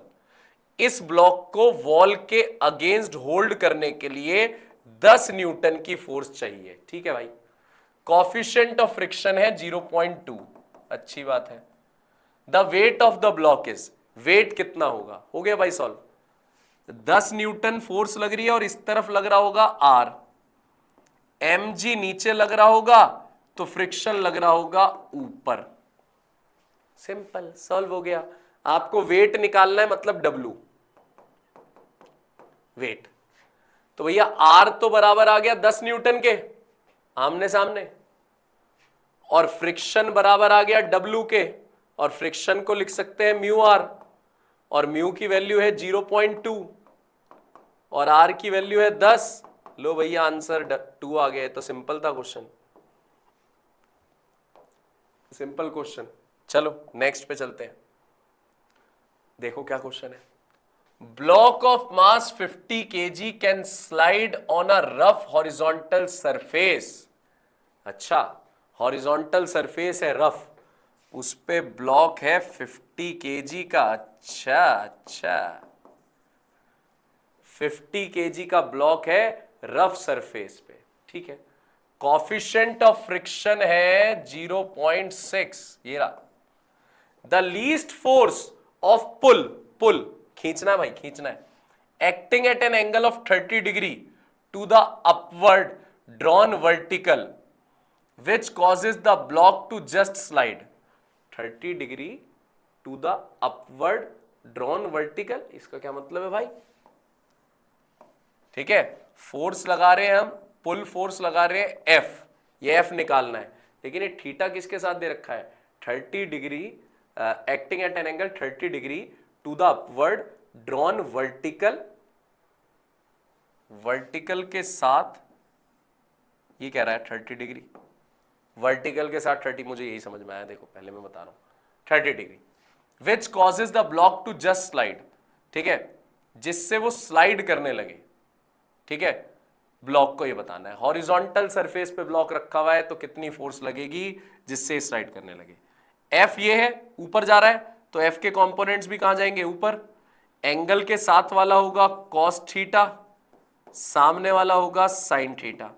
इस ब्लॉक को वॉल के अगेंस्ट होल्ड करने के लिए 10 न्यूटन की फोर्स चाहिए, ठीक है भाई। कॉफिशिएंट ऑफ फ्रिक्शन है 0.2, अच्छी बात है। The weight of the block is, weight कितना होगा, हो गया भाई सॉल्व। 10 न्यूटन फोर्स लग रही है और इस तरफ लग रहा होगा R, mg नीचे लग रहा होगा तो फ्रिक्शन लग रहा होगा ऊपर, सिंपल सॉल्व हो गया। आपको वेट निकालना है, मतलब W वेट, तो भैया R तो बराबर आ गया 10 न्यूटन के आमने सामने, और फ्रिक्शन बराबर आ गया W के, और फ्रिक्शन को लिख सकते हैं म्यू R, और म्यू की वैल्यू है 0.2 और R की वैल्यू है 10। लो भैया आंसर 2 आ गया, तो सिंपल था क्वेश्चन, सिंपल क्वेश्चन। चलो नेक्स्ट पे चलते हैं, देखो क्या क्वेश्चन है। Block of mass 50 kg can slide on a rough horizontal surface. अच्छा, हॉरिजॉन्टल सरफेस है रफ, उस पे ब्लॉक है 50 kg का, अच्छा अच्छा 50 केजी का ब्लॉक है रफ सरफेस पे, ठीक है। कॉफिशिएंट ऑफ फ्रिक्शन है 0.6, ये रहा। The least force of pull, pull खींचना है भाई, खींचना है, acting at an angle of 30 degree to the upward drawn vertical which causes the block to just slide 30 degree to the upward drawn vertical. इसका क्या मतलब है भाई? ठीक है, फोर्स लगा रहे हैं हम, पुल फोर्स लगा रहे हैं एफ, ये एफ निकालना है, लेकिन ये थीटा किसके साथ दे रखा है? 30 degree, acting at an angle 30 degree to the upward drawn vertical, vertical के साथ, ये कह रहा है 30 डिग्री, वर्टिकल के साथ 30, मुझे यही समझ में आया, देखो पहले मैं बता रहा हूं 30 degree, which causes the block to just slide, ठीक है, जिससे वो स्लाइड करने लगे, ठीक है। ब्लॉक को ये बताना है, हॉरिजॉन्टल सरफेस पे ब्लॉक रखा हुआ है तो कितनी फोर्स लगेगी जिससे स्लाइड करने लगे। एफ ये है, ऊपर जा रहा है, तो एफ के कंपोनेंट्स भी कहां जाएंगे? ऊपर। एंगल के साथ वाला होगा कॉस थीटा, सामने वाला होगा साइन थीटा।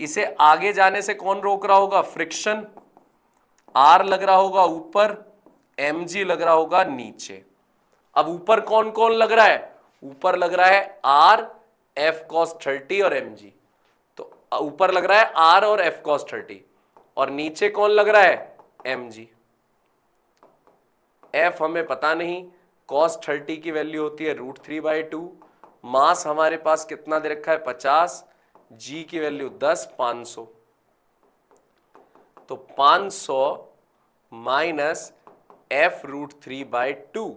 इसे आगे जाने से कौन रोक रहा होगा? फ्रिक्शन। आर लग रहा होगा ऊपर, mg लग रहा होगा नीचे। अब ऊपर कौन कौन लग रहा है? ऊपर लग रहा है आर, एफ कॉस 30 और mg, तो ऊपर लग रहा है आर और एफ कॉस 30, और नीचे कौन लग रहा है? mg। एफ हमें पता नहीं, कॉस 30 की वैल्यू होती है √3/2, मास हमारे पास कितना दे रखा है? 50, जी की वैल्यू 10, 500, तो 500 माइनस एफ √3/2,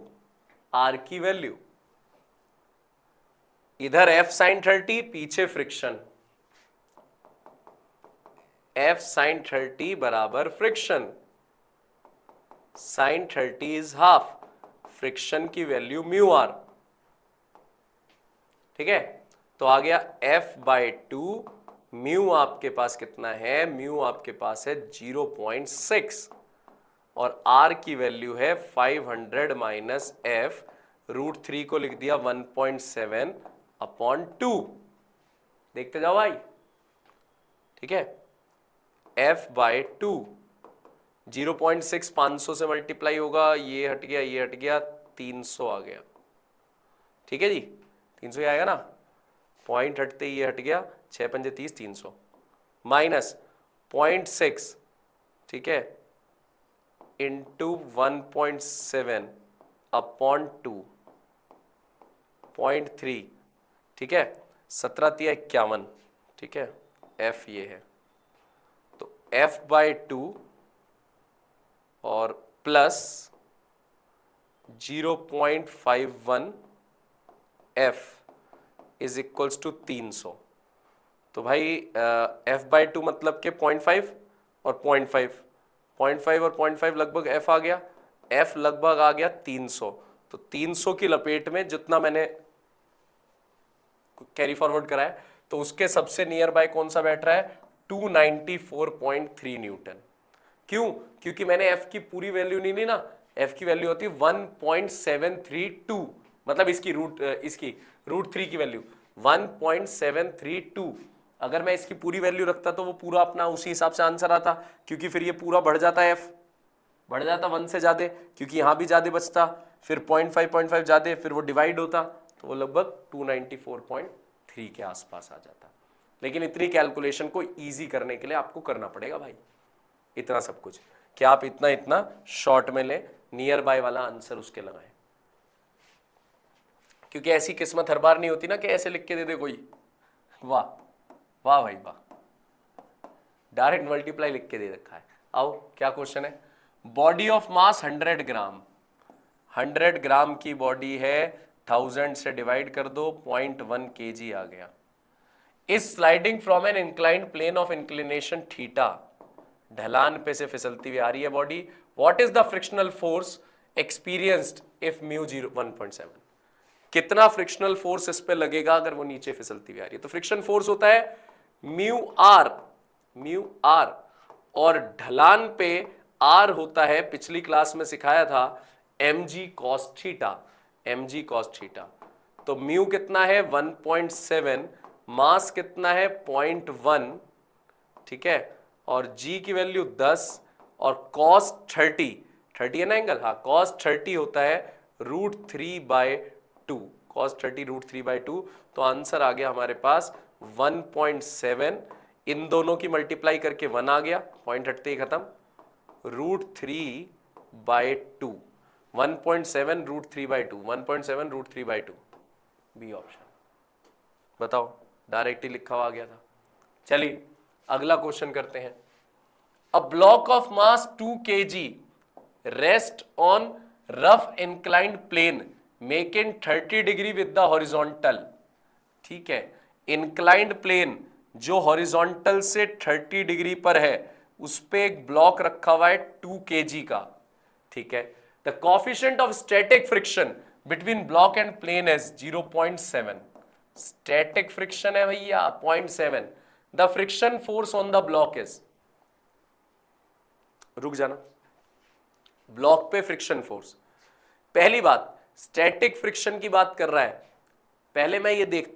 आर की वैल्यू, इधर एफ साइन 30, पीछे फ्रिक्शन, एफ साइन 30 बराबर friction, sine 30 is half, friction की वैल्यू म्यू आर, ठीक है। तो आ गया F/2, म्यू आपके पास कितना है? म्यू आपके पास है 0.6, और R की वैल्यू है 500 माइनस एफ, √3 को लिख दिया 1.7/2। देखते जाओ भाई, ठीक है। F/2, 0.6 500 से मल्टीप्लाई होगा, ये हट गया, ये हट गया, 300 आ गया, ठीक है जी, 300 ही आएगा ना, पॉइंट हटते ही ये हट गया, 6 पंजे 30, 300 माइनस 0.6, ठीक है, इंटू 1.7/2, 0.3, ठीक है, 17×3 = 51, ठीक है। एफ ये है, तो F/2 और plus 0.51 F is equals to 300। तो भाई F/2 मतलब के 0.5 और 0.5, 0.5 और 0.5 लगभग एफ आ गया, एफ लगभग आ गया 300। तो 300 की लपेट में जितना मैंने कैरी फॉरवर्ड करा है, तो उसके सबसे नियर बाय कौन सा बैठ रहा है? 294.3 न्यूटन। क्यों? क्योंकि मैंने एफ की पूरी वैल्यू नहीं ली ना, एफ की वैल्यू होती है 1.732, मतलब इसकी √3 की वैल्यू 1.732। अगर मैं इसकी पूरी वैल्यू रखता तो वो पूरा अपना उसी हिसाब से आंसर आता, क्योंकि फिर ये पूरा बढ़ जाता है, एफ बढ़ जाता 1 से ज्यादा, क्योंकि यहां भी ज्यादा बचता, फिर 0.5 ज्यादा, फिर वो डिवाइड होता, तो वो लगभग 294.3 के आसपास आ जाता। लेकिन इतनी कैलकुलेशन को इजी करने के लिए आपको करना पड़ेगा भाई इतना सब कुछ, कि आप इतना इतना शॉर्ट में ले, नियर बाय वाला आंसर उसके लगाएं, क्योंकि ऐसी किस्मत हर बार नहीं होती ना कि ऐसे लिख के दे दे कोई, वाह वाह भाई वाह, डायरेक्ट मल्टीप्लाई लिख के दे रखा है। आओ क्या क्वेश्चन है? बॉडी ऑफ मास 100 ग्राम, 100 ग्राम की बॉडी है, 1000 से डिवाइड कर दो, 0.1 kg आ गया। इस sliding from an inclined plane of inclination theta, ढलान पे से फिसलती हुई आ रही है body. What is the frictional force experienced if mu 1.7? कितना फ्रिक्शनल फोर्स इस पे लगेगा अगर वो नीचे फिसलती हुई आ रही है? तो फ्रिक्शन फोर्स होता है म्यू आर, और ढलान पे आर होता है, पिछली क्लास में सिखाया था, mg cos theta, mg cos theta. तो म्यू कितना है 1.7, मास कितना है 0.1, ठीक है, और जी की वैल्यू 10 और कॉस 30 है ना एंगल, हाँ कॉस 30 होता है √3/2, कॉस 30 √3/2। तो आंसर आ गया हमारे पास 1.7, इन दोनों की मल्टीप्लाई करके 1 आ गया, पॉइंट हटते ही खत्म, √3/2, 1.7 √3/2, 1.7 √3/2, बी ऑप्शन। बताओ, डायरेक्टली लिखा हुआ आ गया था। चलिए अगला क्वेश्चन करते हैं। A block of mass 2 kg rest on rough inclined plane making 30 degree with the horizontal, ठीक है, इंक्लाइंड प्लेन जो हॉरिजॉन्टल से 30 डिग्री पर है उस पे एक ब्लॉक रखा हुआ है 2 kg का, ठीक है। The coefficient of static friction between block and plane is 0.7, static friction है भैया 0.7, the friction force on the block is, रुक जाना, ब्लॉक पे फ्रिक्शन फोर्स, पहली बात स्टैटिक फ्रिक्शन की बात कर रहा है, पहले मैं ये देख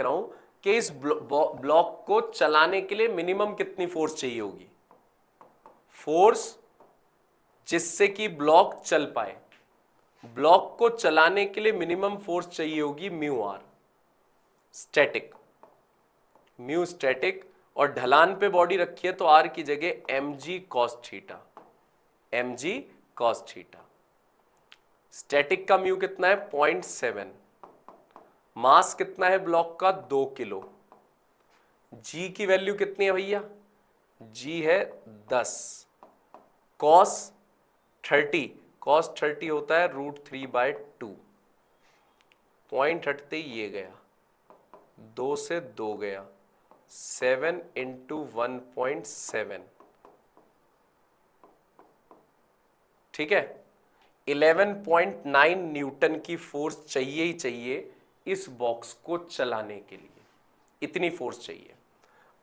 रहा हूं कि इस ब्लॉक को चलाने के लिए मिनिमम कितनी फोर्स चाहिए होगी, फोर्स जिससे कि ब्लॉक चल पाए, ब्लॉक को चलाने के लिए मिनिमम फोर्स चाहिए होगी mu R static, mu static, और ढलान पे बॉडी रखी है तो आर की जगह mg cos theta, mg cos theta. Static का म्यू कितना है 0.7, मास कितना है ब्लॉक का 2 किलो, जी की वैल्यू कितनी है भैया, जी है 10, cos 30 होता है √3/2, पॉइंट हटते ही ये गया, 2 से 2 गया, 7 × 1.7, ठीक है, 11.9 न्यूटन की फोर्स चाहिए ही चाहिए इस बॉक्स को चलाने के लिए, इतनी फोर्स चाहिए।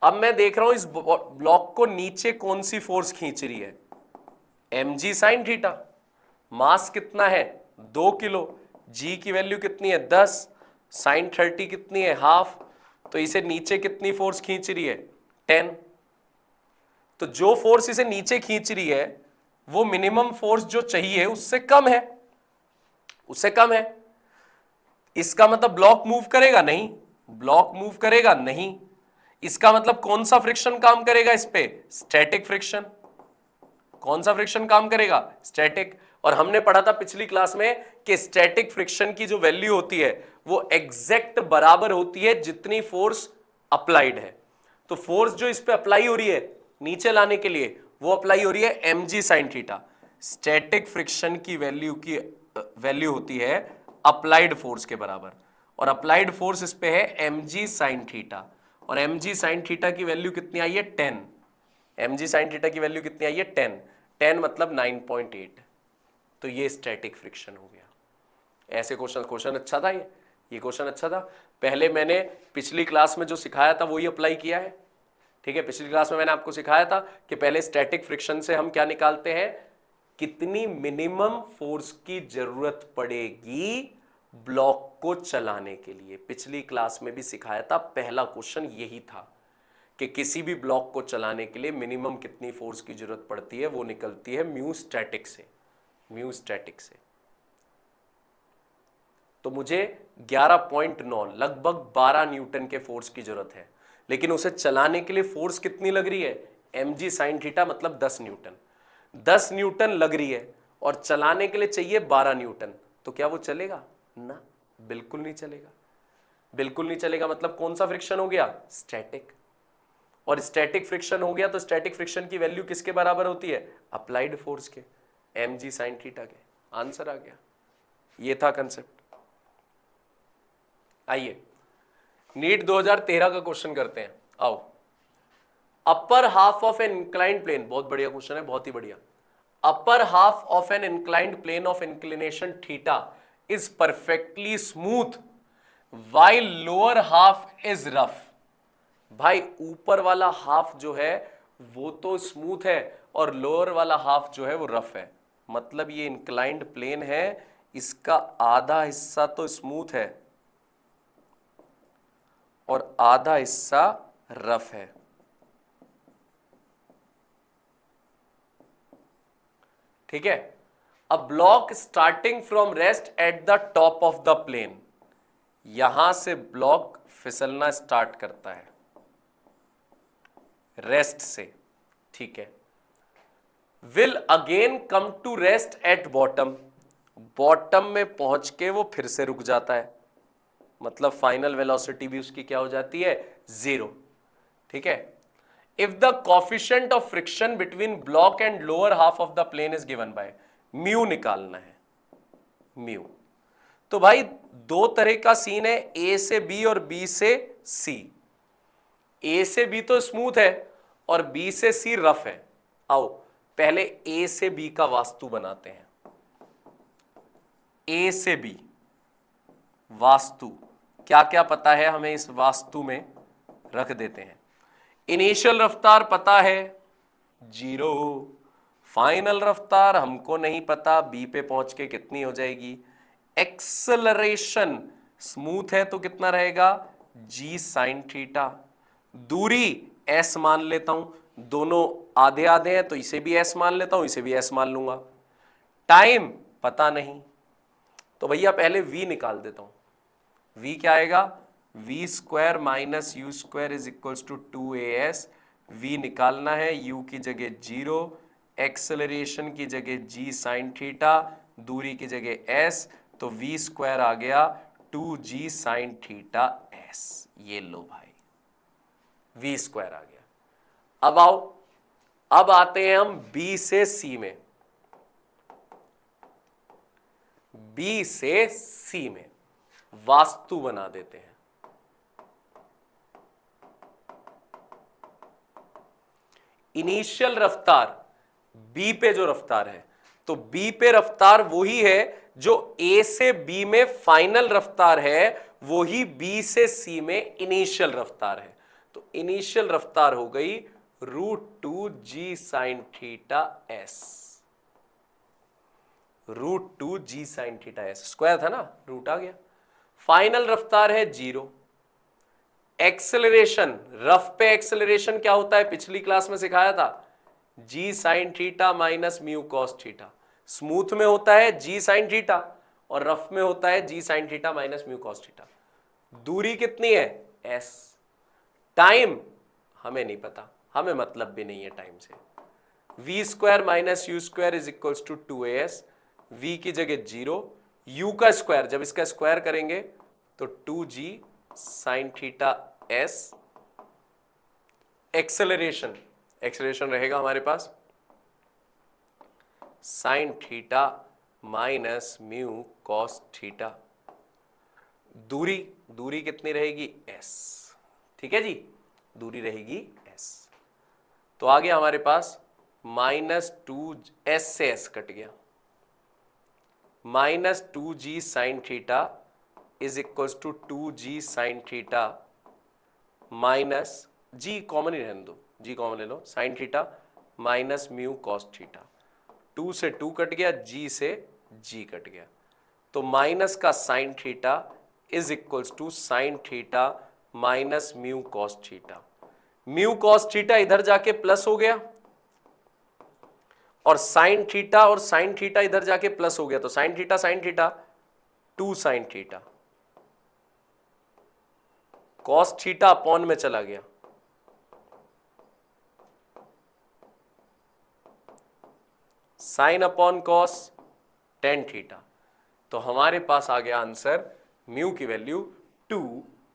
अब मैं देख रहा हूं इस ब्लॉक को नीचे कौन सी फोर्स खींच रही है, mg sin थीटा, मास कितना है 2 किलो, g की वैल्यू कितनी है 10, sin 30 कितनी है हाफ, तो इसे नीचे कितनी फोर्स खींच रही है 10, तो जो फोर्स इसे नीचे खींच रही है वो मिनिमम फोर्स जो चाहिए उससे कम है, उससे कम है। इसका मतलब ब्लॉक मूव करेगा नहीं, ब्लॉक मूव करेगा नहीं, इसका मतलब कौन सा फ्रिक्शन काम करेगा इस पे, स्टैटिक फ्रिक्शन। कौन सा फ्रिक्शन काम करेगा, स्टैटिक। और हमने पढ़ा था पिछली क्लास में कि स्टैटिक फ्रिक्शन की जो वैल्यू होती है वो एग्जैक्ट बराबर होती है जितनी फोर्स अप्लाइड है। तो फोर्स जो इस पे अप्लाई हो रही है नीचे लाने के लिए वो अप्लाई हो रही है mg sin theta. Static friction की वैल्यू होती है अप्लाइड फोर्स के बराबर, और अप्लाइड फोर्स इस पे है mg sin थीटा, और mg sin थीटा की वैल्यू कितनी आई है 10, mg sin थीटा की वैल्यू कितनी आई है 10 मतलब 9.8, तो ये स्टैटिक फ्रिक्शन हो गया। ऐसे क्वेश्चन अच्छा था, ये क्वेश्चन अच्छा था। पहले मैंने पिछली क्लास में जो सिखाया था वही अप्लाई किया है, ठीक है। पिछली क्लास में मैंने आपको सिखाया था कि पहले स्टैटिक फ्रिक्शन से हम क्या निकालते हैं, कितनी मिनिमम फोर्स की जरूरत पड़ेगी ब्लॉक को चलाने के लिए। पिछली क्लास में भी सिखाया था, पहला क्वेश्चन यही था कि किसी भी ब्लॉक को चलाने के लिए मिनिमम कितनी फोर्स की जरूरत पड़ती है, वो निकलती है म्यू स्टैटिक से, म्यू स्टैटिक से। तो मुझे 11.9 लगभग 12 न्यूटन के फोर्स की जरूरत है, लेकिन उसे चलाने के लिए फोर्स कितनी लग रही है, mg sin थीटा मतलब 10 न्यूटन, 10 न्यूटन लग रही है और चलाने के लिए चाहिए 12 न्यूटन, तो क्या वो चलेगा ना, बिल्कुल नहीं चलेगा, बिल्कुल नहीं चलेगा। मतलब कौन सा फ्रिक्शन हो गया, स्टैटिक, और स्टैटिक फ्रिक्शन हो गया तो स्टैटिक फ्रिक्शन की वैल्यू किसके बराबर होती है, अप्लाइड फोर्स के, mg sin थीटा के। आंसर आ गया, ये था कंसेप्ट। आइए नीट 2013 का क्वेश्चन करते हैं, आओ। Upper half of an inclined plane, बहुत बढ़िया क्वेश्चन है, बहुत ही बढ़िया। Upper half of an inclined plane of inclination theta is perfectly smooth while lower half is rough. भाई ऊपर वाला हाफ जो है वो तो स्मूथ है और लोअर वाला हाफ जो है वो रफ है। मतलब ये इंक्लाइंड प्लेन है, इसका आधा हिस्सा तो स्मूथ है और आधा हिस्सा रफ है। ठीक है। A block starting from rest at the top of the plane, यहां से ब्लॉक फिसलना स्टार्ट करता है रेस्ट से। ठीक है। Will again come to rest at bottom, bottom में पहुंच के वो फिर से रुक जाता है, मतलब फाइनल वेलोसिटी भी उसकी क्या हो जाती है, 0। ठीक है। If the coefficient of friction between block and lower half of the plane is given by, mu निकालना है, म्यू। तो भाई दो तरह का सीन है, ए से बी और बी से सी। ए से बी तो स्मूथ है और बी से सी रफ है। आओ पहले ए से बी का वास्तु बनाते हैं। ए से बी वास्तु, क्या क्या पता है हमें इस वास्तु में रख देते हैं। इनिशियल रफ्तार पता है 0, फाइनल रफ्तार हमको नहीं पता, बी पे पहुंच के कितनी हो जाएगी। एक्सेलरेशन स्मूथ है तो कितना रहेगा, जी साइन थीटा। दूरी एस मान लेता हूं, दोनों आधे आधे हैं तो इसे भी एस मान लेता हूं, इसे भी एस मान लूंगा। टाइम पता नहीं, तो भैया पहले v निकाल देता हूं। v क्या आएगा, v square minus u square is equals to 2as। v निकालना है, u की जगह 0, एक्सेलरेशन की जगह g साइन थीटा, दूरी की जगह s, तो v स्क्वायर आ गया 2g साइन थीटा s। ये लो भाई v स्क्वायर आ गया। अब आओ, अब आते हैं हम b से c में। b से c में वास्तु बना देते हैं। इनिशियल रफ्तार b पे जो रफ्तार है, तो b पे रफ्तार वही है जो a से b में फाइनल रफ्तार है, वही b से c में इनिशियल रफ्तार है। तो इनिशियल रफ्तार हो गई √2g sine theta s, √2g sine theta s, square था ना, रूट आ गया। फाइनल रफ्तार है 0। एक्सेलरेशन, रफ पे एक्सेलरेशन क्या होता है, पिछली क्लास में सिखाया था, g sign theta minus mu cos theta. Smooth में होता है g साइन थीटा और रफ में होता है g sign theta minus mu cos theta. दूरी कितनी है, s। टाइम हमें नहीं पता, हमें मतलब भी नहीं है टाइम से। v square minus u square is equals to 2as, v की जगह 0, u का स्क्वायर, जब इसका स्क्वायर करेंगे तो 2g sine theta s। Acceleration, acceleration रहेगा हमारे पास sine theta minus mu cos theta. दूरी, दूरी कितनी रहेगी, s। ठीक है जी, दूरी रहेगी s। तो आ गया हमारे पास -2 s से s कट गया, -2g sine theta is equals to 2g sine theta minus g common ही रहने दो, g कॉमन ले लो, sine theta minus mu cos theta. 2 से 2 कट गया, g से g कट गया, तो माइनस का sine theta is equals to sine theta minus mu cos theta. Mu cos theta इधर जाके प्लस हो गया और साइन थीटा इधर जाके प्लस हो गया, तो sine theta 2 sine theta, cos theta upon में चला गया, sine upon cos tan theta. तो हमारे पास आ गया आंसर, म्यू की वैल्यू 2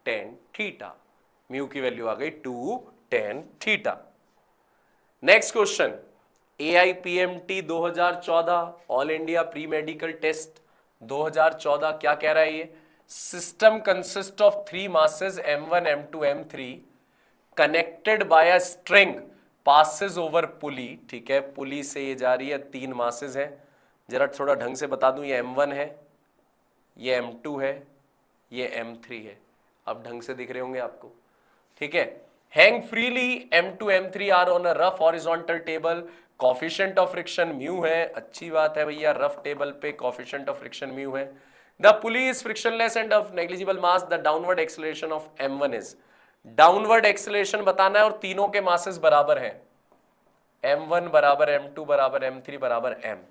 tan थीटा, म्यू की वैल्यू आ गई 2 tan theta. Next question, AIPMT 2014 all India pre medical test 2014 क्या कह रहा है ये, system consist of 3 masses M1 M2 M3 connected by a string passes over पुली। ठीक है, पुली से ये जा रही है, 3 masses हैं, जरा थोड़ा ढंग से बता दूं, ये M1 है, ये M2 है, ये M3 है। अब ढंग से दिख रहे होंगे आपको। ठीक है, Hang freely M2 M3 are on a rough horizontal table. Coefficient of friction mu है, अच्छी बात है भैया, रफ टेबल पे coefficient of friction mu है. The pulley is frictionless and of negligible mass. The downward acceleration of M1 is. Downward acceleration बताना है और तीनों के masses बराबर हैं. M1 बराबर M2 बराबर M3 बराबर M.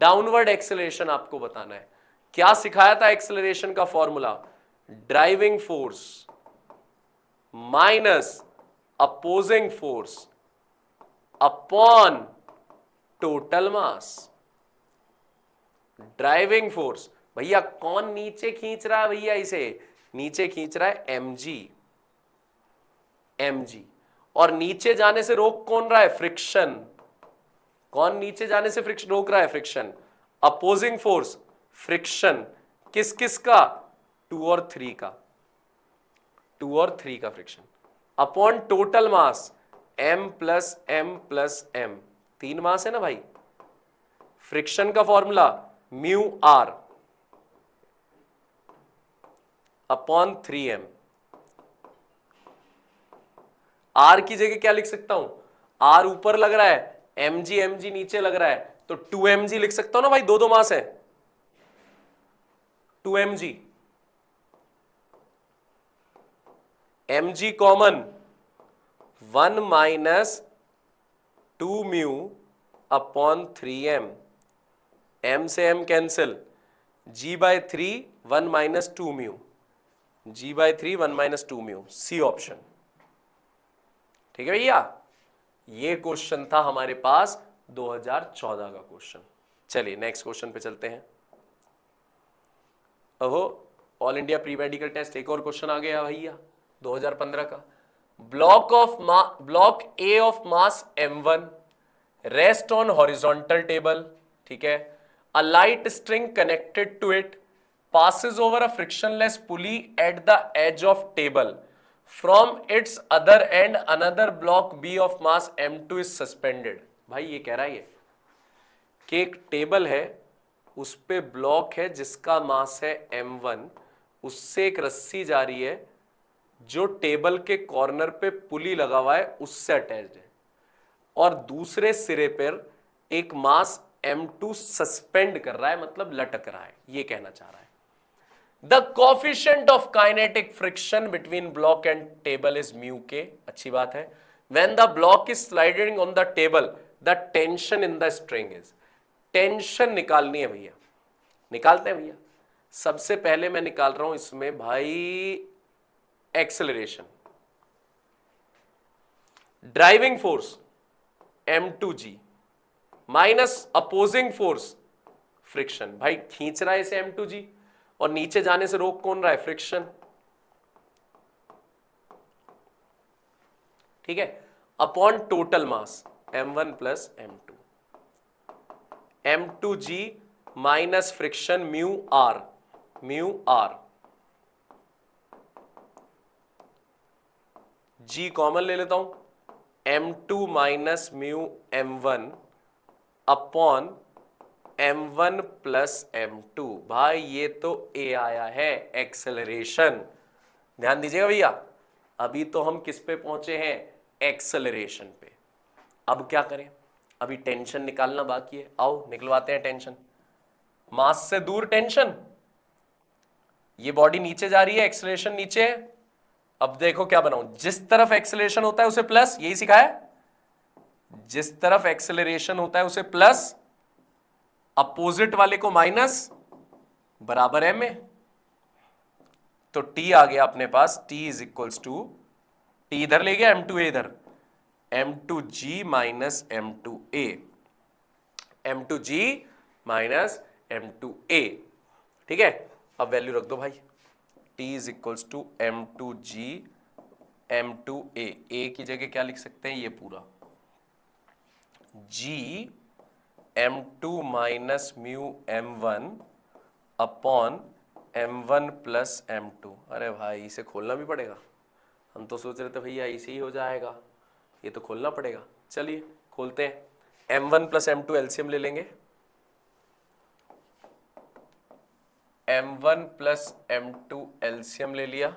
डाउनवर्ड एक्सेलरेशन आपको बताना है. क्या सिखाया था एक्सेलरेशन का formula? Driving force minus opposing force upon total mass. Driving force भैया कौन नीचे खींच रहा है? भैया इसे नीचे खींच रहा है mg. mg और नीचे जाने से रोक कौन रहा है? फ्रिक्शन. कौन नीचे जाने से फ्रिक्शन रोक रहा है? फ्रिक्शन. Opposing force friction. किस किस का? 2 और 3 का. 2 और 3 का friction upon total mass m plus m plus m. 3 मास है ना भाई. फ्रिक्शन का formula mu r upon 3m. r की जगह क्या लिख सकता हूं? r ऊपर लग रहा है, mg नीचे लग रहा है, तो 2mg लिख सकता हूं ना भाई. दो दो मास है. 2mg. mg common 1 minus 2 mu upon 3m. m से m cancel. g by 3 1 minus 2 mu. g by 3 1 minus 2 mu. C option. ठीक है भैया. ये क्वेश्चन था हमारे पास 2014 का क्वेश्चन. चलिए नेक्स्ट क्वेश्चन पे चलते हैं. ओहो, all India pre medical test एक और क्वेश्चन आ गया भैया 2015 का. Block A of mass m1 rest on horizontal table. ठीक है. A light string connected to it passes over a frictionless pulley at the edge of table. From its other end another block B of mass m2 is suspended. भाई ये कह रहा है कि एक table है, उस पे ब्लॉक है जिसका मास है m1, उससे एक रस्सी जा रही है जो टेबल के कॉर्नर पे पुली लगा हुआ है उससे अटैच्ड है, और दूसरे सिरे पर एक मास m2 सस्पेंड कर रहा है, मतलब लटक रहा है. ये कहना चाह रहा है. The coefficient of kinetic friction between block and table is mu k. अच्छी बात है. When the block is sliding on the table, the tension in the string is. Tension निकालनी है भैया. निकालते हैं भैया. सबसे पहले मैं निकाल रहा हूं इसमें भाई acceleration. Driving force m2g minus opposing force friction. भाई खींच रहा है इसे m2g और नीचे जाने से रोक कौन रहा है? फ्रिक्शन. ठीक है. Upon total mass m1 plus m2. m2g minus friction mu r. Mu r. g common ले लेता हूं. m2 minus mu m1 upon m1 plus m2. भाई ये तो a आया है, एक्सेलरेशन. ध्यान दीजिएगा भैया, अभी तो हम किस पे पहुंचे हैं? एक्सेलरेशन पे. अब क्या करें? अभी टेंशन निकालना बाकी है. आओ निकलवाते हैं टेंशन. मास से दूर टेंशन. ये बॉडी नीचे जा रही है, एक्सेलरेशन नीचे है. अब देखो क्या बनाऊं. जिस तरफ एक्सेलरेशन होता है उसे प्लस, यही सिखाया. जिस तरफ एक्सेलरेशन होता है उसे प्लस, अपोजिट वाले को माइनस, बराबर है में. तो टी आ गया अपने पास. T is equals to, T इधर ले गया, m2a इधर, m2g minus m2a. m2g minus m2a. ठीक है. अब वैल्यू रख दो भाई. T is equals to m2g m2a. a की जगह क्या लिख सकते हैं? ये पूरा g m2 minus mu m1 upon m1 plus m2. अरे भाई इसे खोलना भी पड़ेगा. हम तो सोच रहे थे भैया इसे ही हो जाएगा, ये तो खोलना पड़ेगा. चलिए खोलते हैं. m1 प्लस m2 एलसीएम ले लेंगे. m1 प्लस m2 एलसीएम ले लिया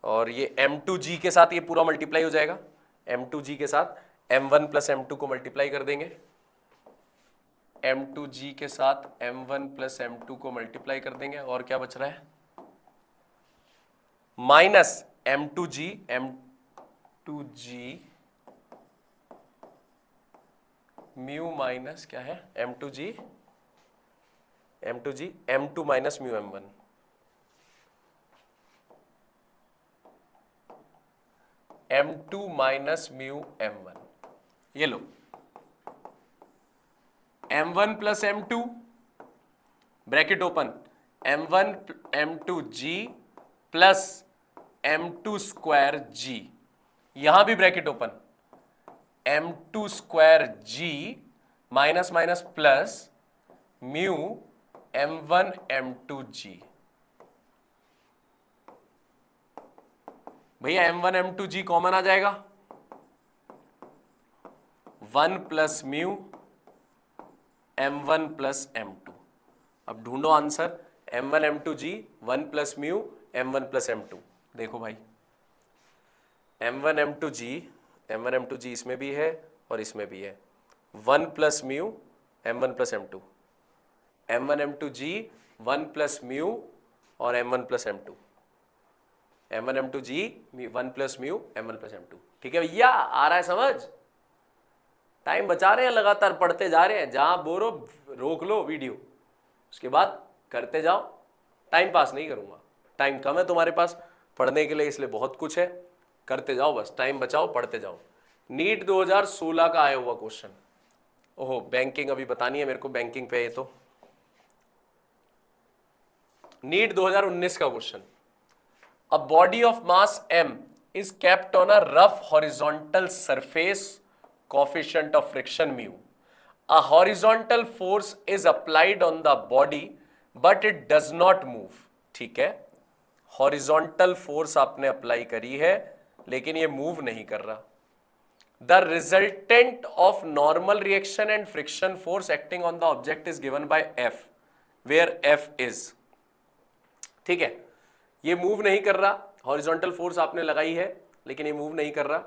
और ये m2g के साथ ये पूरा मल्टीप्लाई हो जाएगा, m2g के साथ m1 प्लस m2 को मल्टीप्लाई कर देंगे, m2g के साथ m1 प्लस m2 को मल्टीप्लाई कर देंगे, और क्या बच रहा है, माइनस m2g म्यू माइनस क्या है m2g m2 minus mu m1, m2 minus mu m1, ये लो m1 plus m2 bracket open, m1 m2g plus m2 square g, यहां भी bracket open, m2 square g minus minus plus mu m1 m2g। भैया m1 m2g common आ जाएगा, 1 plus mu m1 plus m2। अब ढूंढो answer, m1 m2g 1 plus mu m1 plus m2। देखो भाई m1 m2g इसमें भी है और इसमें भी है, 1 plus mu m1 plus m2, m1 m2g 1 plus mu और m1 plus m2, m1 m2g 1 plus mu m1 plus m2। ठीक है भैया, आ रहा है समझ, टाइम बचा रहे हैं, लगातार पढ़ते जा रहे हैं, जहां बोरो रोक लो वीडियो, उसके बाद करते जाओ, टाइम पास नहीं करूंगा, टाइम कम है तुम्हारे पास पढ़ने के लिए, इसलिए बहुत कुछ है, करते जाओ बस, टाइम बचाओ, पढ़ते जाओ। नीट 2016 का आया हुआ क्वेश्चन, ओहो बैंकिंग अभी बतानी है मेरे को, बैंकिंग पे है तो नीट 2019 का question, a body of mass m is kept on a rough horizontal surface, coefficient of friction mu. A horizontal force is applied on the body but it does not move. ठीक है, horizontal force आपने apply करी है लेकिन ये move नहीं कर रहा। The resultant of normal reaction and friction force acting on the object is given by F, where F is, ठीक है, ये मूव नहीं कर रहा, हॉरिजॉन्टल फोर्स आपने लगाई है लेकिन ये मूव नहीं कर रहा,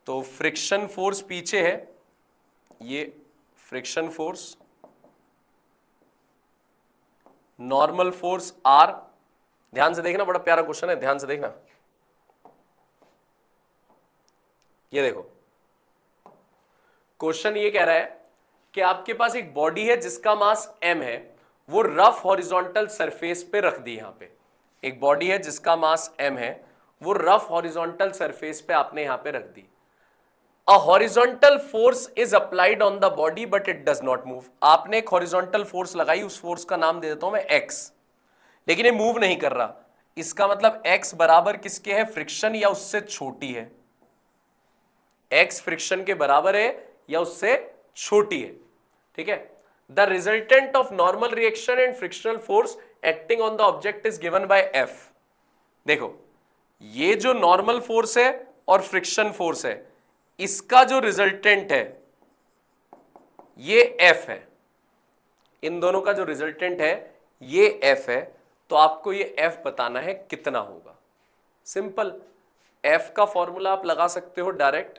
तो फ्रिक्शन फोर्स पीछे है, ये friction force, normal force R, ध्यान से देखना, बड़ा प्यारा क्वेश्चन है, ध्यान से देखना, ये देखो क्वेश्चन ये कह रहा है कि आपके पास एक बॉडी है जिसका मास m है, वो रफ हॉरिजॉन्टल सरफेस पे रख दी, यहां पे एक बॉडी है जिसका मास m है, वो रफ हॉरिजॉन्टल सरफेस पे आपने यहां पे रख दी। A horizontal force is applied on the body but it does not move, आपने एक हॉरिजॉन्टल फोर्स लगाई, उस फोर्स का नाम दे देता हूं मैं x, लेकिन ये मूव नहीं कर रहा, इसका मतलब x बराबर किसके है, फ्रिक्शन या उससे छोटी है, x फ्रिक्शन के बराबर है या उससे छोटी है, ठीक है। The resultant of normal reaction and frictional force acting on the object is given bye F। देखो ये जो नॉर्मल फोर्स है और फ्रिक्शन फोर्स है, इसका जो रिजल्टेंट है ये F है, इन दोनों का जो रिजल्टेंट है ये F है, तो आपको ये F बताना है कितना होगा। सिंपल, F का फॉर्मूला आप लगा सकते हो direct,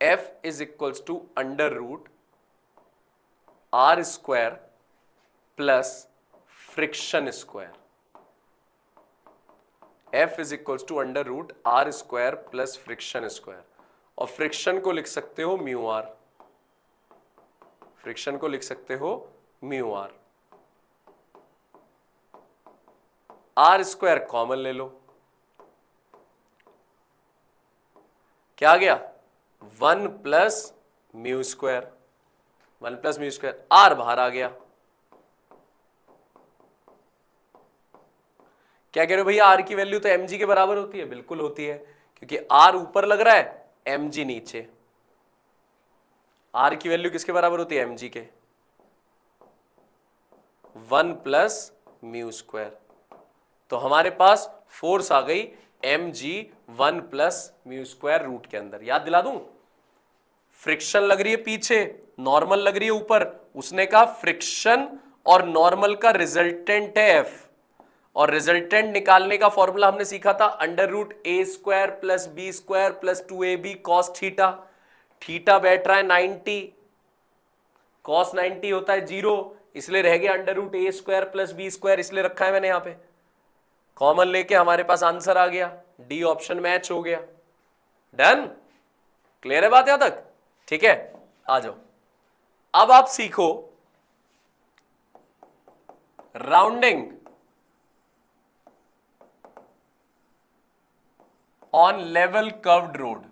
F is equals to under root R square plus friction square, F is equals to under root R square plus friction square, और फ्रिक्शन को लिख सकते हो म्यू R, फ्रिक्शन को लिख सकते हो mu R, R square common ले लो, क्या आ गया 1 plus mu square, 1 plus mu square, R बाहर आ गया। क्या कह रहे हो भैया, R की वैल्यू तो mg के बराबर होती है, बिल्कुल होती है, क्योंकि R ऊपर लग रहा है mg नीचे, R की वैल्यू किसके बराबर होती है, mg के, 1 प्लस म्यू स्क्वायर, तो हमारे पास फोर्स आ गई mg 1 plus mu square root के अंदर। याद दिला दूं, फ्रिक्शन लग रही है पीछे, नॉर्मल लग रही है ऊपर, उसने कहा फ्रिक्शन और नॉर्मल का रिजल्टेंट है F, और रिजल्टेंट निकालने का फॉर्मूला हमने सीखा था under root a square plus b square plus 2ab cos theta. Theta बैठ रहा है 90, कॉस 90 होता है 0, इसलिए रह गया under root a square plus b square, इसलिए रखा है मैंने यहां पे। कॉमन लेके हमारे पास आंसर आ गया, डी ऑप्शन मैच हो गया। डन, क्लियर है बात यहां तक? ठीक है, आ जाओ। अब आप सीखो rounding on level curved road.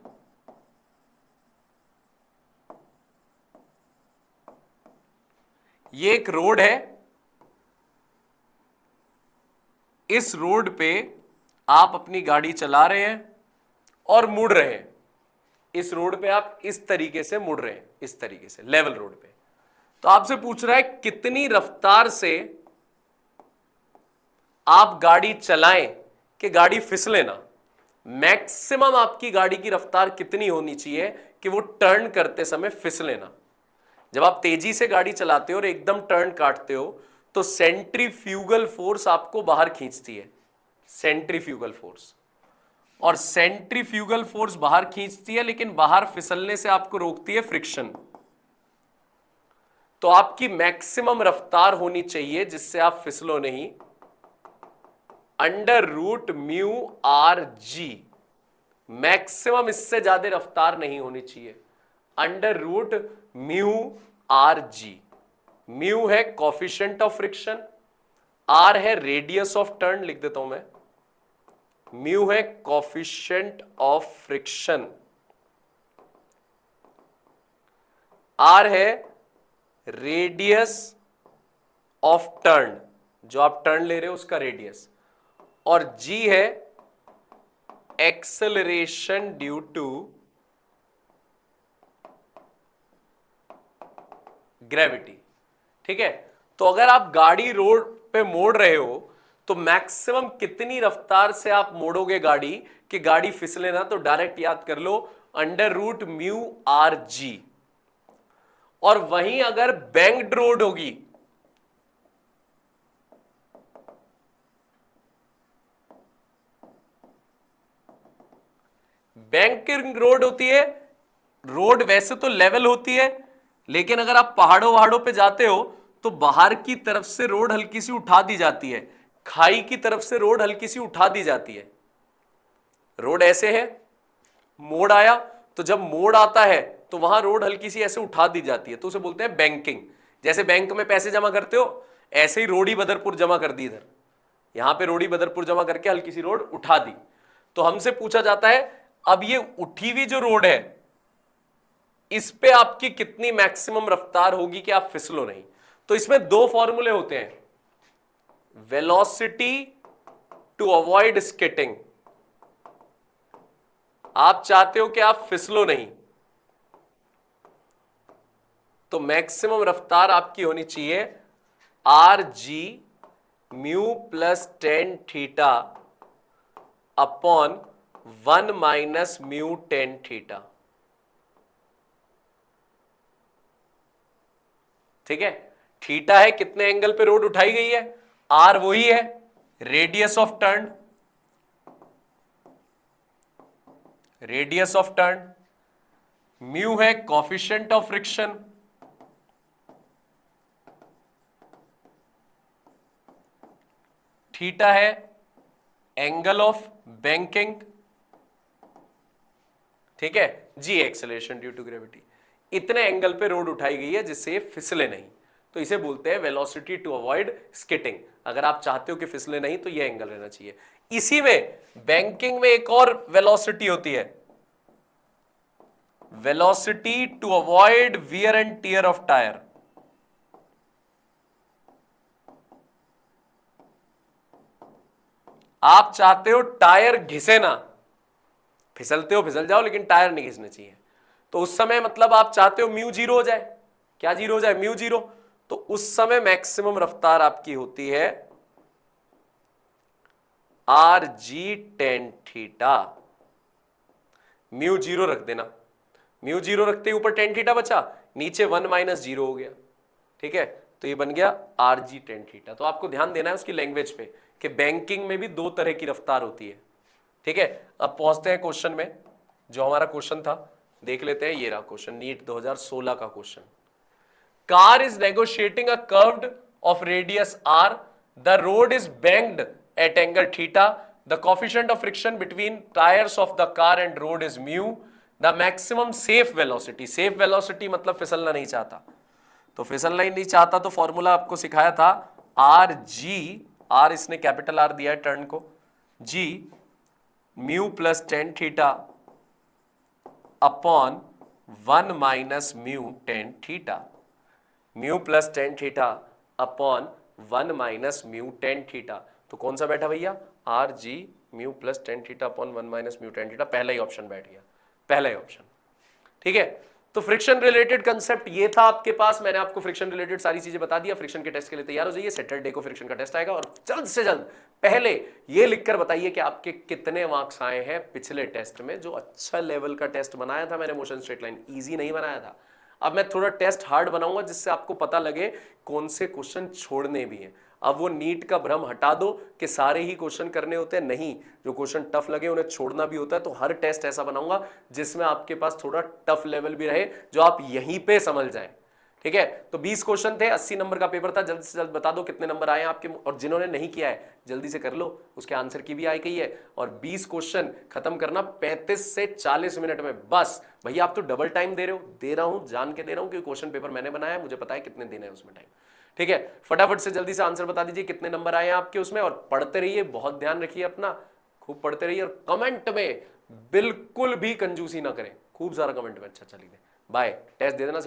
ये एक रोड है, इस रोड पे आप अपनी गाड़ी चला रहे हैं और मुड़ रहे हैं। इस रोड पे आप इस तरीके से मुड़ रहे हैं, इस तरीके से लेवल रोड पे। तो आपसे पूछ रहा है कितनी रफ्तार से आप गाड़ी चलाएं कि गाड़ी फिसले ना। मैक्सिमम आपकी गाड़ी की रफ्तार कितनी होनी चाहिए कि वो टर्न करते समय फिसले ना। जब आप तेजी से गाड़ी चलाते हो और एकदम टर्न काटते हो तो सेंट्रीफ्यूगल फोर्स आपको बाहर खींचती है, सेंट्रीफ्यूगल फोर्स। और सेंट्रीफ्यूगल फोर्स बाहर खींचती है, लेकिन बाहर फिसलने से आपको रोकती है फ्रिक्शन। तो आपकी मैक्सिमम रफ्तार होनी चाहिए जिससे आप फिसलो नहीं, under root mu are g. Maximum इससे ज्यादा रफ्तार नहीं होनी चाहिए, under root mu are g. Mu है कोफिशिएंट ऑफ फ्रिक्शन, आर है रेडियस ऑफ टर्न, लिख देता हूं मैं। म्यू है कोफिशिएंट ऑफ फ्रिक्शन, आर है रेडियस ऑफ टर्न, जो आप टर्न ले रहे हो उसका रेडियस, और जी है एक्सेलरेशन ड्यू टू ग्रेविटी। ठीक है, तो अगर आप गाड़ी रोड पे मोड़ रहे हो तो मैक्सिमम कितनी रफ्तार से आप मोड़ोगे गाड़ी कि गाड़ी फिसले ना, तो डायरेक्ट याद कर लो under root mu are g. और वहीं अगर बैंक्ड रोड होगी, बैंकिंग रोड होती है, रोड वैसे तो लेवल होती है, लेकिन अगर आप पहाड़ों वहाड़ों पे जाते हो तो बाहर की तरफ से रोड हल्की सी उठा दी जाती है, खाई की तरफ से रोड हल्की सी उठा दी जाती है। रोड ऐसे है, मोड़ आया, तो जब मोड़ आता है तो वहां रोड हल्की सी ऐसे उठा दी जाती है, तो उसे बोलते हैं बैंकिंग। जैसे बैंक में पैसे जमा करते हो, ऐसे ही रोडी बदरपुर जमा कर दी, इधर यहां पे रोडी बदरपुर जमा करके हल्की सी रोड उठा दी। तो हमसे पूछा जाता है अब ये उठी हुई जो रोड है इस पे आपकी कितनी मैक्सिमम रफ्तार होगी कि आप फिसलो नहीं। तो इसमें दो फॉर्मूले होते हैं, वेलोसिटी टू अवॉइड स्किटिंग। आप चाहते हो कि आप फिसलो नहीं, तो मैक्सिमम रफ्तार आपकी होनी चाहिए are g mu plus tan theta upon 1 minus mu tan theta. ठीक है, थीटा है कितने एंगल पे रोड उठाई गई है, आर वही है radius of turn, radius of turn, mu है कोफिशिएंट ऑफ फ्रिक्शन, थीटा है एंगल ऑफ बैंकिंग। ठीक है, जी एक्सेलरेशन ड्यू टू ग्रेविटी। इतने एंगल पे रोड उठाई गई है जिससे फिसले नहीं, तो इसे बोलते हैं वेलोसिटी टू अवॉइड स्किटिंग। अगर आप चाहते हो कि फिसले नहीं तो ये एंगल रहना चाहिए। इसी में बैंकिंग में एक और वेलोसिटी होती है, velocity to avoid wear and tear of tyre. आप चाहते हो टायर घिसे ना, फिसलते हो फिसल जाओ लेकिन टायर नहीं घिसने चाहिए, तो उस समय मतलब आप चाहते हो म्यू जीरो हो जाए। क्या जीरो हो जाए? Mu zero. तो उस समय मैक्सिमम रफ्तार आपकी होती है R G ten theta. Mu zero रख देना, म्यू जीरो रखते ही ऊपर टेन थीटा बचा, नीचे 1 माइनस जीरो हो गया। ठीक है, तो ये बन गया आर जी टेन थीटा। तो आपको ध्यान देना है उसकी लैंग्वेज पे कि बैंकिंग में भी दो तरह की रफ्तार होती है। ठीक है, अब पहुंचते हैं क्वेश्चन में। जो हमारा क्वेश्चन था देख लेते हैं, ये रहा क्वेश्चन, नीट 2016 का question. Car is negotiating a curved of radius R, the road is banked at angle theta, the coefficient of friction between tyres of the car and road is mu, the maximum safe velocity, safe velocity मतलब फिसलना नहीं चाहता, तो फिसलना ही नहीं चाहता तो formula आपको सिखाया था आर जी, आर इसने कैपिटल आर दिया है टर्न को, g mu plus tan theta upon 1 minus mu tan theta, mu plus tan theta upon 1 minus mu tan theta. तो कौन सा बैठा भैया, r g mu plus tan theta upon 1 minus mu tan theta, पहला ही option बैठ गया, पहला ही ऑप्शन। ठीक है, तो फ्रिक्शन रिलेटेड कंसेप्ट ये था आपके पास, मैंने आपको फ्रिक्शन रिलेटेड सारी चीजें बता दिया। फ्रिक्शन के टेस्ट के लिए तैयार हो जाइए, सैटरडे को फ्रिक्शन का टेस्ट आएगा, और जल्द से जल्द पहले ये लिखकर बताइए कि आपके कितने मार्क्स आए हैं पिछले टेस्ट में। जो अच्छा लेवल का टेस्ट बनाया था मैंने मोशन स्ट्रेट लाइन, इजी नहीं बनाया था। अब मैं थोड़ा टेस्ट हार्ड बनाऊंगा जिससे आपको पता लगे कौन से क्वेश्चन छोड़ने भी हैं। अब वो नीट का भ्रम हटा दो कि सारे ही क्वेश्चन करने होते हैं, नहीं, जो क्वेश्चन टफ लगे उन्हें छोड़ना भी होता है। तो हर टेस्ट ऐसा बनाऊंगा जिसमें आपके पास थोड़ा टफ लेवल भी रहे, जो आप यहीं पे समझ जाएं। ठीक है, तो 20 क्वेश्चन थे, 80 नंबर का पेपर था। जल्द से जल्द बता दो कितने नंबर आए आपके, और जिन्होंने नहीं किया है जल्दी से कर लो, उसके आंसर की भी आई गई है। और 20 क्वेश्चन खत्म करना 35 से 40 मिनट में बस। भैया आप तो डबल टाइम दे रहे हो, दे रहा हूं, जान के दे रहा हूं, क्योंकि क्वेश्चन पेपर मैंने बनाया है, मुझे पता है कितने दिन है उसमें टाइम। ठीक है, फटाफट से जल्दी से आंसर बता दीजिए कितने नंबर आए हैं आपके उसमें, और पढ़ते रहिए, बहुत ध्यान रखिए अपना, खूब पढ़ते रहिए, और कमेंट में बिल्कुल भी कंजूसी ना करें, खूब सारा कमेंट में अच्छा चलिए। बाय, टेस्ट दे देना।